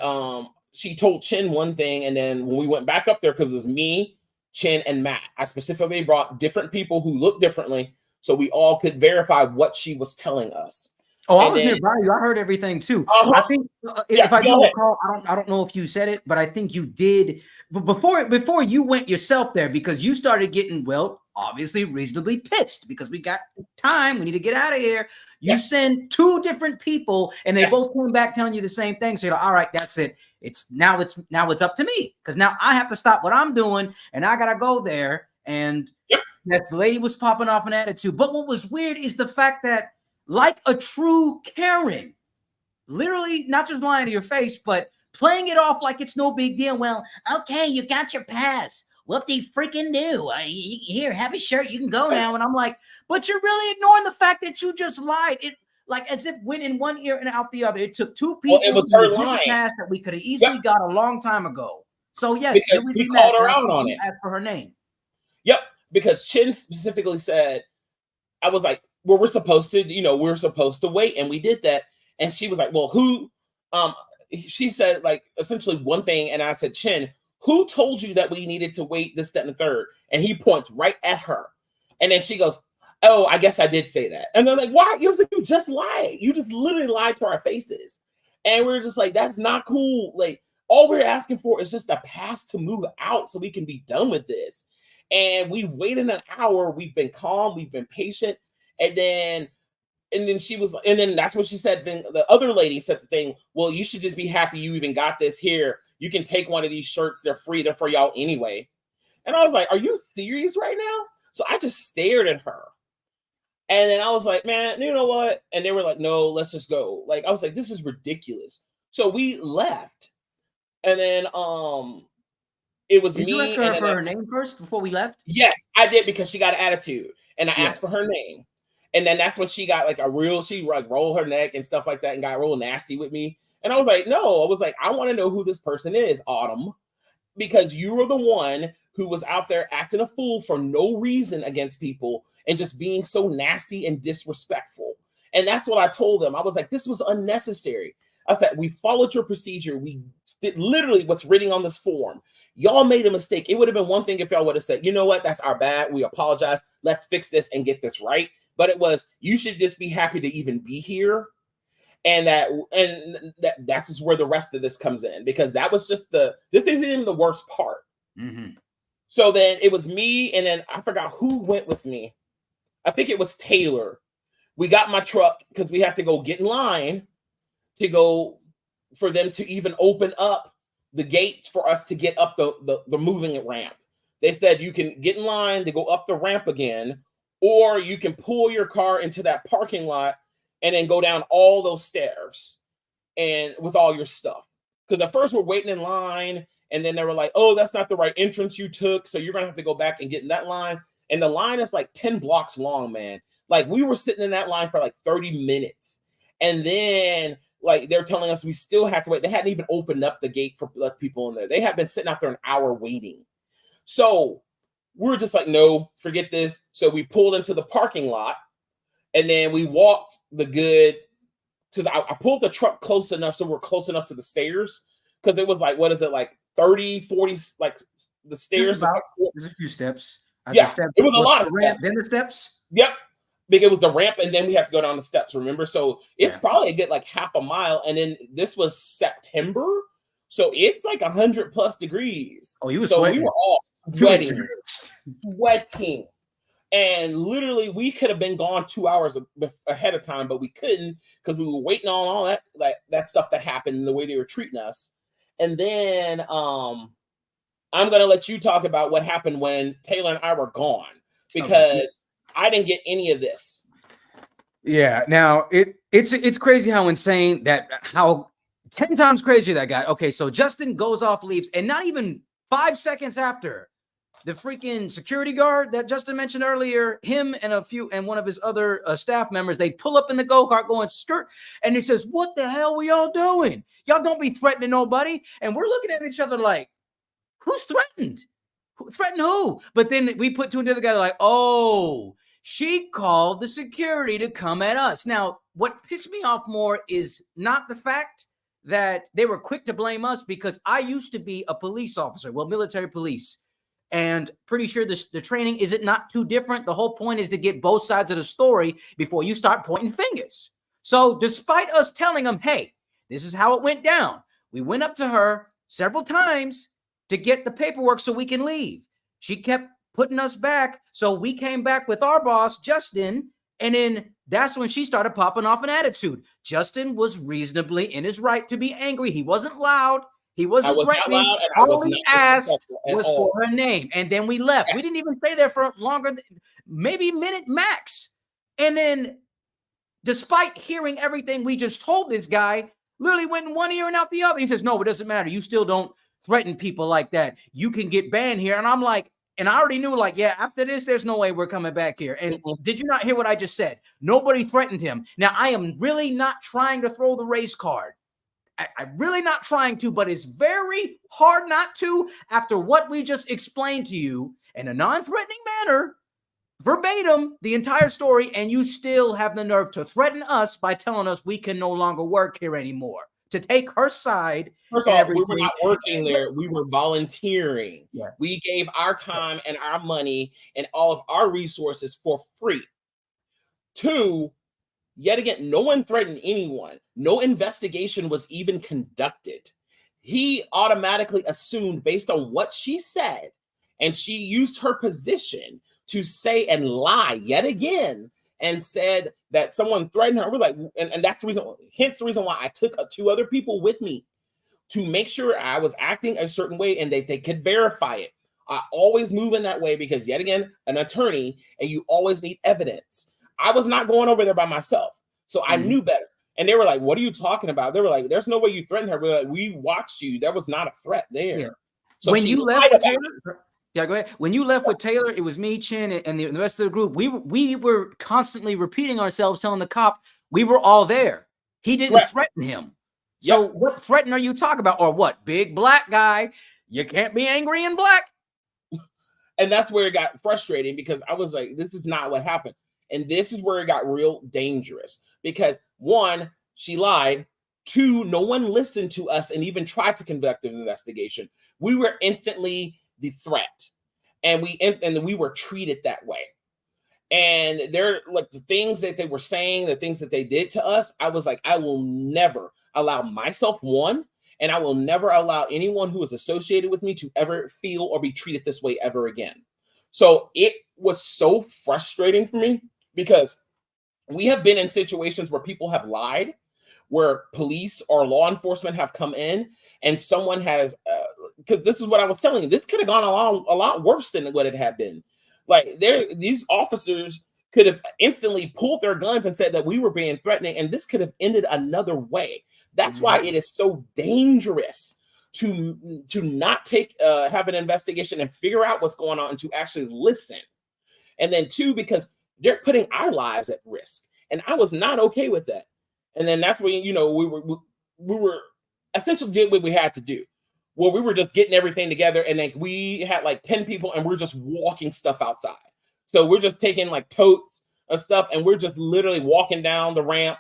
she told Chin one thing. And then when we went back up there, because it was me, Chin, and Matt, I specifically brought different people who looked differently so we all could verify what she was telling us. Oh, I was nearby you. I heard everything too. I think if I do recall, I don't know if you said it, but I think you did. But before you went yourself there, because you started getting, well, obviously reasonably pissed because we got time. We need to get out of here. You send 2 different people, and they both came back telling you the same thing. So you're like, all right, that's it. It's up to me because now I have to stop what I'm doing, and I gotta go there. And that lady was popping off an attitude. But what was weird is the fact that, like a true Karen, literally not just lying to your face, but playing it off like it's no big deal. Well, okay, you got your pass. whoop-de-freaking-do. Here, have a shirt. You can go now. And I'm like, but you're really ignoring the fact that you just lied. It like as if went in one ear and out the other. It took two people it was her line that we could have easily got a long time ago. So yes, because we called her out on it. Asked for her name. Yep, because Chin specifically said, I was like, well, we're supposed to wait, and we did that. And she was like, well, who? She said like essentially one thing, and I said, Chin, who told you that we needed to wait this, that, and the third? And he points right at her, and then she goes, oh, I guess I did say that. And they're like, why? You was like, you just lied. You just literally lied to our faces. And we're just like, that's not cool. Like, all we're asking for is just a pass to move out so we can be done with this. And we've waited an hour. We've been calm. We've been patient. And then she was, and then that's what she said. Then the other lady said the thing, well, you should just be happy you even got this here. You can take one of these shirts. They're free. They're for y'all anyway. And I was like, are you serious right now? So I just stared at her. And then I was like, man, you know what? And they were like, no, let's just go. Like, I was like, this is ridiculous. So we left. And then it was did me. You ask her for her name first before we left? Yes, I did, because she got an attitude. And I asked for her name. And then that's when she got like she like rolled her neck and stuff like that and got real nasty with me. And I was like, no, I was like, I want to know who this person is, Autumn, because you were the one who was out there acting a fool for no reason against people and just being so nasty and disrespectful. And that's what I told them. I was like, this was unnecessary. I said, we followed your procedure. We did literally what's written on this form. Y'all made a mistake. It would have been one thing if y'all would have said, you know what, that's our bad. We apologize. Let's fix this and get this right. But it was, you should just be happy to even be here. And that's just where the rest of this comes in, because that was just this isn't even the worst part. Mm-hmm. So then it was me, and then I forgot who went with me. I think it was Taylor. We got my truck because we had to go get in line to go for them to even open up the gates for us to get up the moving ramp. They said you can get in line to go up the ramp again, or you can pull your car into that parking lot and then go down all those stairs and with all your stuff. Because at first we're waiting in line, and then they were like, oh, that's not the right entrance you took, so you're going to have to go back and get in that line. And the line is like 10 blocks long, man. Like, we were sitting in that line for like 30 minutes. And then, like, they're telling us we still have to wait. They hadn't even opened up the gate for people in there. They had been sitting out there an hour waiting. So we were just like, no, forget this. So we pulled into the parking lot, and then we walked because I pulled the truck close enough so we're close enough to the stairs, because it was like, what is it, like 30, 40, like the stairs. There's a few steps. Yeah, it was a lot of steps. Then the steps? Yep. Because it was the ramp, and then we have to go down the steps, remember? So it's probably a good like half a mile. And then this was September. So it's like 100+ degrees. Oh, you were sweating. We were all sweating. And literally, we could have been gone 2 hours ahead of time, but we couldn't because we were waiting on all that, like that stuff that happened and the way they were treating us. And then I'm gonna let you talk about what happened when Taylor and I were gone, because I didn't get any of this. Yeah. Now it's crazy how insane how 10 times crazier that got. Okay, so Justin goes off, leaves, and not even 5 seconds after, the freaking security guard that Justin mentioned earlier, him and one of his other staff members, they pull up in the go-kart going skirt, and he says, what the hell were y'all doing? Y'all don't be threatening nobody. And we're looking at each other like, who's threatened? Threatened who? But then we put two and two together like, oh, she called the security to come at us. Now, what pissed me off more is not the fact that they were quick to blame us, because I used to be a police officer, military police. And pretty sure the training is not too different. The whole point is to get both sides of the story before you start pointing fingers. So despite us telling them, hey, this is how it went down, we went up to her several times to get the paperwork so we can leave. She kept putting us back. So we came back with our boss, Justin. And then that's when she started popping off an attitude. Justin was reasonably in his right to be angry. He wasn't loud. He wasn't threatening. All he asked was for her name. And then we left. We didn't even stay there for longer than maybe a minute max. And then, despite hearing everything we just told this guy, literally went in one ear and out the other. He says, no, it doesn't matter. You still don't threaten people like that, you can get banned here. And I'm like, and I already knew, like, yeah, after this, there's no way we're coming back here. And did you not hear what I just said? Nobody threatened him. Now, I am really not trying to throw the race card. I'm really not trying to, but it's very hard not to after what we just explained to you in a non-threatening manner, verbatim, the entire story, and you still have the nerve to threaten us by telling us we can no longer work here anymore, to take her side. First of all, we were not working there. We were volunteering. Yeah. We gave our time and our money and all of our resources for free. 2, yet again, no one threatened anyone. No investigation was even conducted. He automatically assumed based on what she said, and she used her position to say and lie yet again and said that someone threatened her. We're like, and that's the reason, hence the reason why I took 2 other people with me to make sure I was acting a certain way and they could verify it. I always move in that way because, yet again, an attorney, and you always need evidence. I was not going over there by myself. So I knew better. And they were like, what are you talking about? They were like, there's no way you threatened her. We're like, we watched you. There was not a threat there. Yeah. So when you left with Taylor, yeah, go ahead. When you left with Taylor, it was me, Chin, and the rest of the group. We were constantly repeating ourselves, telling the cop we were all there. He didn't threaten him. So what threaten are you talking about? Or what? Big black guy. You can't be angry in black. And that's where it got frustrating because I was like, this is not what happened. And this is where it got real dangerous because 1, she lied. 2, no one listened to us and even tried to conduct an investigation. We were instantly the threat, and we were treated that way. And they're like the things that they were saying, the things that they did to us. I was like, I will never allow myself, 1, and I will never allow anyone who is associated with me to ever feel or be treated this way ever again. So it was so frustrating for me because we have been in situations where people have lied, where police or law enforcement have come in and someone has, because this is what I was telling you, this could have gone a lot worse than what it had been. Like these officers could have instantly pulled their guns and said that we were being threatening, and this could have ended another way. That's why it is so dangerous to not have an investigation and figure out what's going on and to actually listen. And then 2, because they're putting our lives at risk, and I was not okay with that. And then that's when we were essentially did what we had to do. Well, we were just getting everything together, and then we had like 10 people, and we're just walking stuff outside. So we're just taking like totes of stuff, and we're just literally walking down the ramp,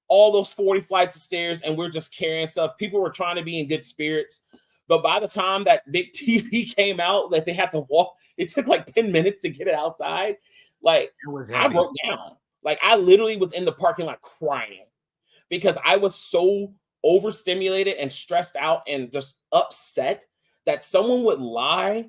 all those 40 flights of stairs, and we're just carrying stuff. People were trying to be in good spirits, but by the time that big TV came out, that they had to walk, it took like 10 minutes to get it outside. Like I broke down. Like I literally was in the parking lot crying because I was so overstimulated and stressed out and just upset that someone would lie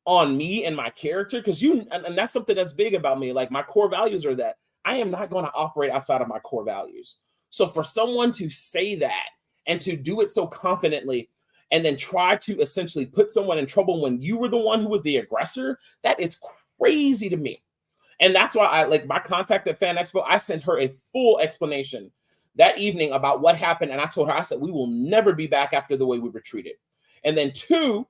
on me and my character. Because and that's something that's big about me. Like my core values are that I am not going to operate outside of my core values. So for someone to say that and to do it so confidently and then try to essentially put someone in trouble when you were the one who was the aggressor, that is crazy to me. And that's why I like my contact at Fan Expo. I sent her a full explanation that evening about what happened. And I told her, I said, we will never be back after the way we were treated. And then 2,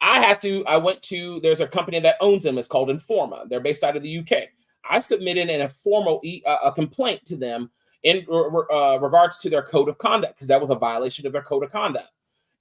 I went to, there's a company that owns them. It's called Informa. They're based out of the UK. I submitted an informal a complaint to them in regards to their code of conduct, because that was a violation of their code of conduct.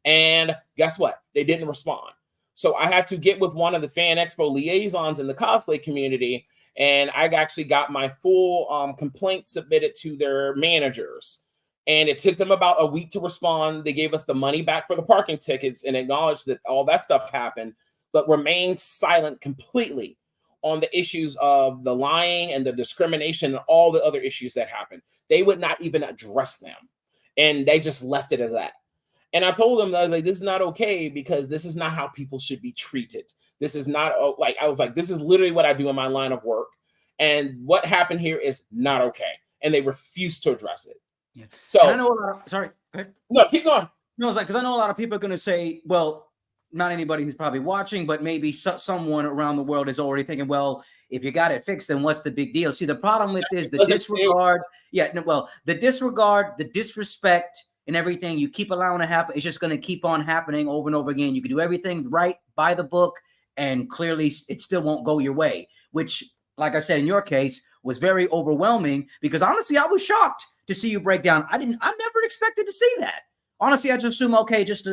And guess what? They didn't respond. So I had to get with one of the Fan Expo liaisons in the cosplay community, and I actually got my full complaint submitted to their managers. And it took them about a week to respond. They gave us the money back for the parking tickets and acknowledged that all that stuff happened, but remained silent completely on the issues of the lying and the discrimination and all the other issues that happened. They would not even address them. And they just left it as that. And I told them that, like, this is not okay, because this is not how people should be treated. This is not like, I was like, this is literally what I do in my line of work. And what happened here is not okay. And they refused to address it. Yeah. So and I know a lot of, sorry. Go ahead. No, keep going. No, it's like, because I know a lot of people are going to say, well, not anybody who's probably watching, but maybe someone around the world is already thinking, well, if you got it fixed, then what's the big deal? See, the problem with this, the disregard. Yeah, no, well, the disregard, the disrespect, and everything, you keep allowing it to happen, it's just going to keep on happening over and over again. You can do everything right by the book, and clearly it still won't go your way, which, like I said, in your case, was very overwhelming, because honestly, I was shocked to see you break down. I never expected to see that. Honestly, I just assume, okay, just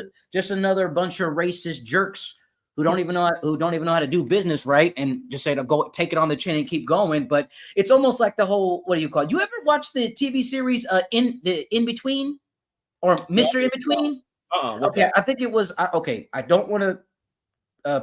another bunch of racist jerks who don't even know how to do business right, and just say to go take it on the chin and keep going. But it's almost like the whole, what do you call it? You ever watch the TV series In Between, or Mr. In Between? Okay, that? I think it was okay. I don't want to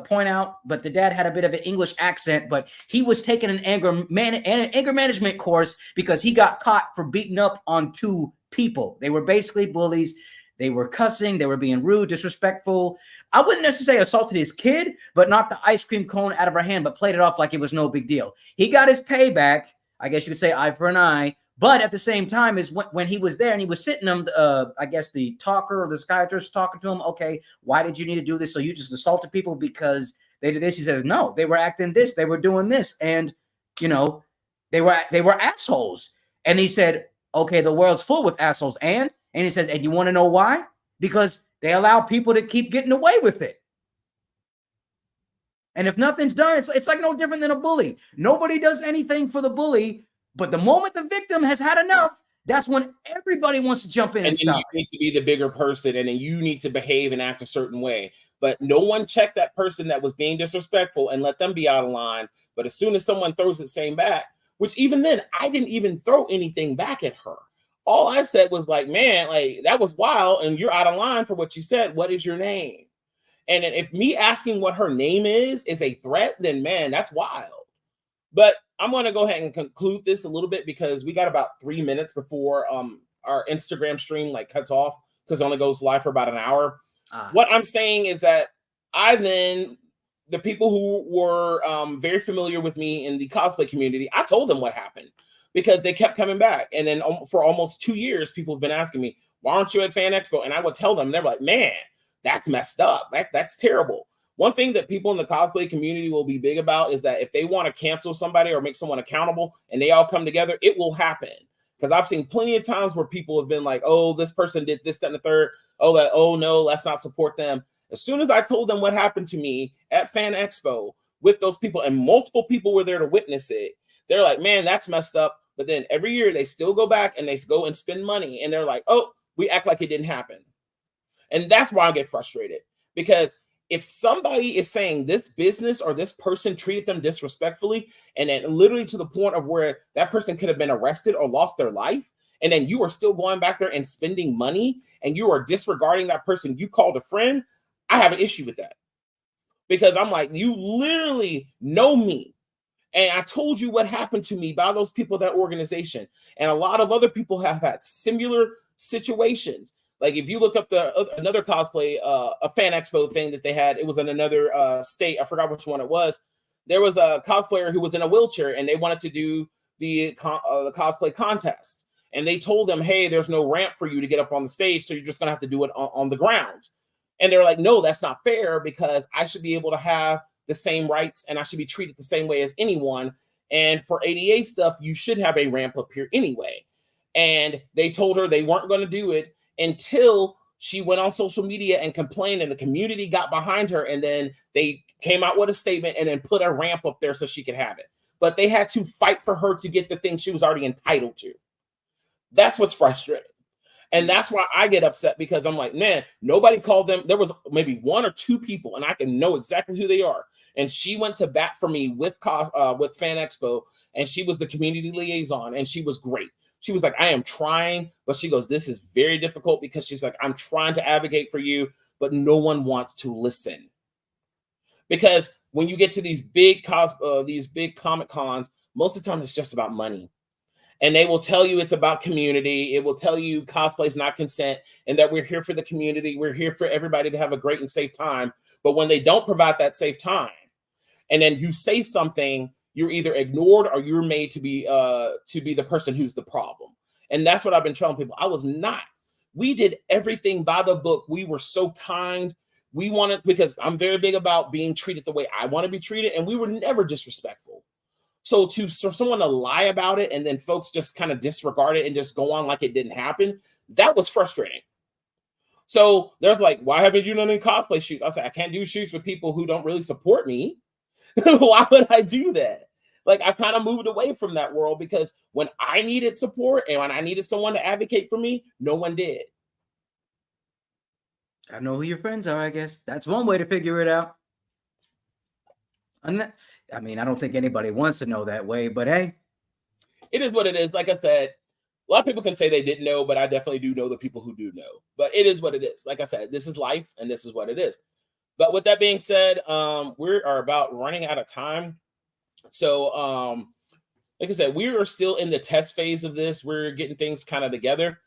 point out, but the dad had a bit of an English accent, but he was taking an anger management course because he got caught for beating up on two people. They were basically bullies. They were cussing. They were being rude, disrespectful. I wouldn't necessarily assaulted his kid, but knocked the ice cream cone out of her hand, but played it off like it was no big deal. He got his payback. I guess you could say eye for an eye. But at the same time, is when he was there and he was sitting him, I guess the talker or the psychiatrist talking to him, okay, why did you need to do this? So you just assaulted people because they did this? He says, no, they were acting this, they were doing this, and they were assholes. And he said, okay, the world's full with assholes, and he says, and you want to know why? Because they allow people to keep getting away with it. And if nothing's done, it's like no different than a bully. Nobody does anything for the bully, but the moment the victim has had enough, that's when everybody wants to jump in and stop. You need to be the bigger person, and then you need to behave and act a certain way. But no one checked that person that was being disrespectful and let them be out of line. But as soon as someone throws the same back, which even then, I didn't even throw anything back at her. All I said was like, man, like that was wild, and you're out of line for what you said. What is your name? And if me asking what her name is a threat, then man, that's wild. But I'm going to go ahead and conclude this a little bit, because we got about 3 minutes before our Instagram stream like cuts off, because it only goes live for about an hour. What I'm saying is that the people who were very familiar with me in the cosplay community, I told them what happened, because they kept coming back. And then for almost 2 years, people have been asking me, why aren't you at Fan Expo? And I would tell them, they're like, man, that's messed up. That's terrible. One thing that people in the cosplay community will be big about is that if they want to cancel somebody or make someone accountable and they all come together, it will happen. Because I've seen plenty of times where people have been like, oh, this person did this, that, and the third. Oh, no, let's not support them. As soon as I told them what happened to me at Fan Expo with those people, and multiple people were there to witness it, they're like, man, that's messed up. But then every year they still go back and they go and spend money, and they're like, oh, we act like it didn't happen. And that's why I get frustrated, because if somebody is saying this business or this person treated them disrespectfully, and then literally to the point of where that person could have been arrested or lost their life, and then you are still going back there and spending money, and you are disregarding that person you called a friend, I have an issue with that. Because I'm like, you literally know me. And I told you what happened to me by those people, that organization. And a lot of other people have had similar situations. Like if you look up another cosplay, a Fan Expo thing that they had, it was in another state. I forgot which one it was. There was a cosplayer who was in a wheelchair, and they wanted to do the cosplay contest. And they told them, hey, there's no ramp for you to get up on the stage, so you're just going to have to do it on the ground. And they're like, no, that's not fair, because I should be able to have the same rights, and I should be treated the same way as anyone. And for ADA stuff, you should have a ramp up here anyway. And they told her they weren't going to do it until she went on social media and complained, and the community got behind her. And then they came out with a statement and then put a ramp up there so she could have it. But they had to fight for her to get the thing she was already entitled to. That's what's frustrating. And that's why I get upset, because I'm like, man, nobody called them. There was maybe 1 or 2 people, and I can know exactly who they are. And she went to bat for me with Fan Expo, and she was the community liaison, and she was great. She was like, I am trying, but she goes, this is very difficult, because she's like, I'm trying to advocate for you, but no one wants to listen. Because when you get to these big Comic Cons, most of the time it's just about money. And they will tell you it's about community. It will tell you cosplay is not consent, and that we're here for the community. We're here for everybody to have a great and safe time. But when they don't provide that safe time, and then you say something, you're either ignored or you're made to be the person who's the problem. And that's what I've been telling people. I was not. We did everything by the book. We were so kind. We wanted, because I'm very big about being treated the way I want to be treated, and we were never disrespectful. So for someone to lie about it and then folks just kind of disregard it and just go on like it didn't happen, that was frustrating. So there's like, why haven't you done any cosplay shoots? I said, I can't do shoots with people who don't really support me. Why would I do that? Like, I kind of moved away from that world because when I needed support and when I needed someone to advocate for me, no one did. I know who your friends are, I guess. That's one way to figure it out. I mean, I don't think anybody wants to know that way, but hey. It is what it is. Like I said, a lot of people can say they didn't know, but I definitely do know the people who do know. But it is what it is. Like I said, this is life and this is what it is. But with that being said, we are about running out of time. So, like I said, we are still in the test phase of this. We're getting things kind of together.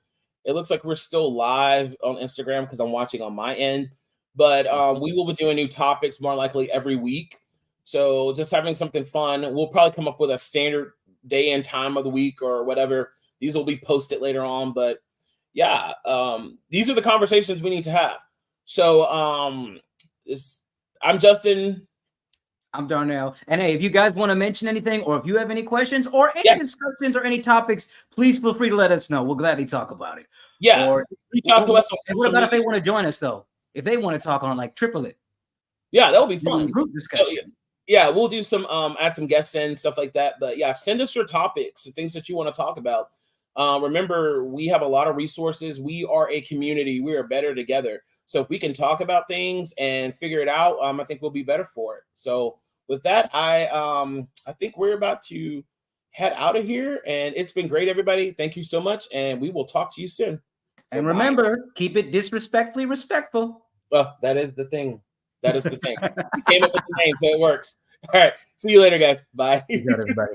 It looks like we're still live on Instagram because I'm watching on my end. But we will be doing new topics more likely every week. So just having something fun. We'll probably come up with a standard day and time of the week or whatever. These will be posted later on. But yeah, these are the conversations we need to have. So I'm Justin. I'm Darnell. And hey, if you guys want to mention anything or if you have any questions or any discussions or any topics, please feel free to let us know. We'll gladly talk about it. Yeah. Or reach out to us. What about if they want to join us though? If they want to talk on like Triplet. Yeah, that'll be fun. Group discussion. So, yeah, we'll do some add some guests in, stuff like that. But yeah, send us your topics, things that you want to talk about. Remember, we have a lot of resources. We are a community. We are better together. So if we can talk about things and figure it out, I think we'll be better for it. So with that, I think we're about to head out of here. And it's been great, everybody. Thank you so much. And we will talk to you soon. So and remember, keep it disrespectfully respectful. Well, that is the thing. That is the thing. We came up with the name, so it works. All right. See you later, guys. Bye. Peace out, everybody.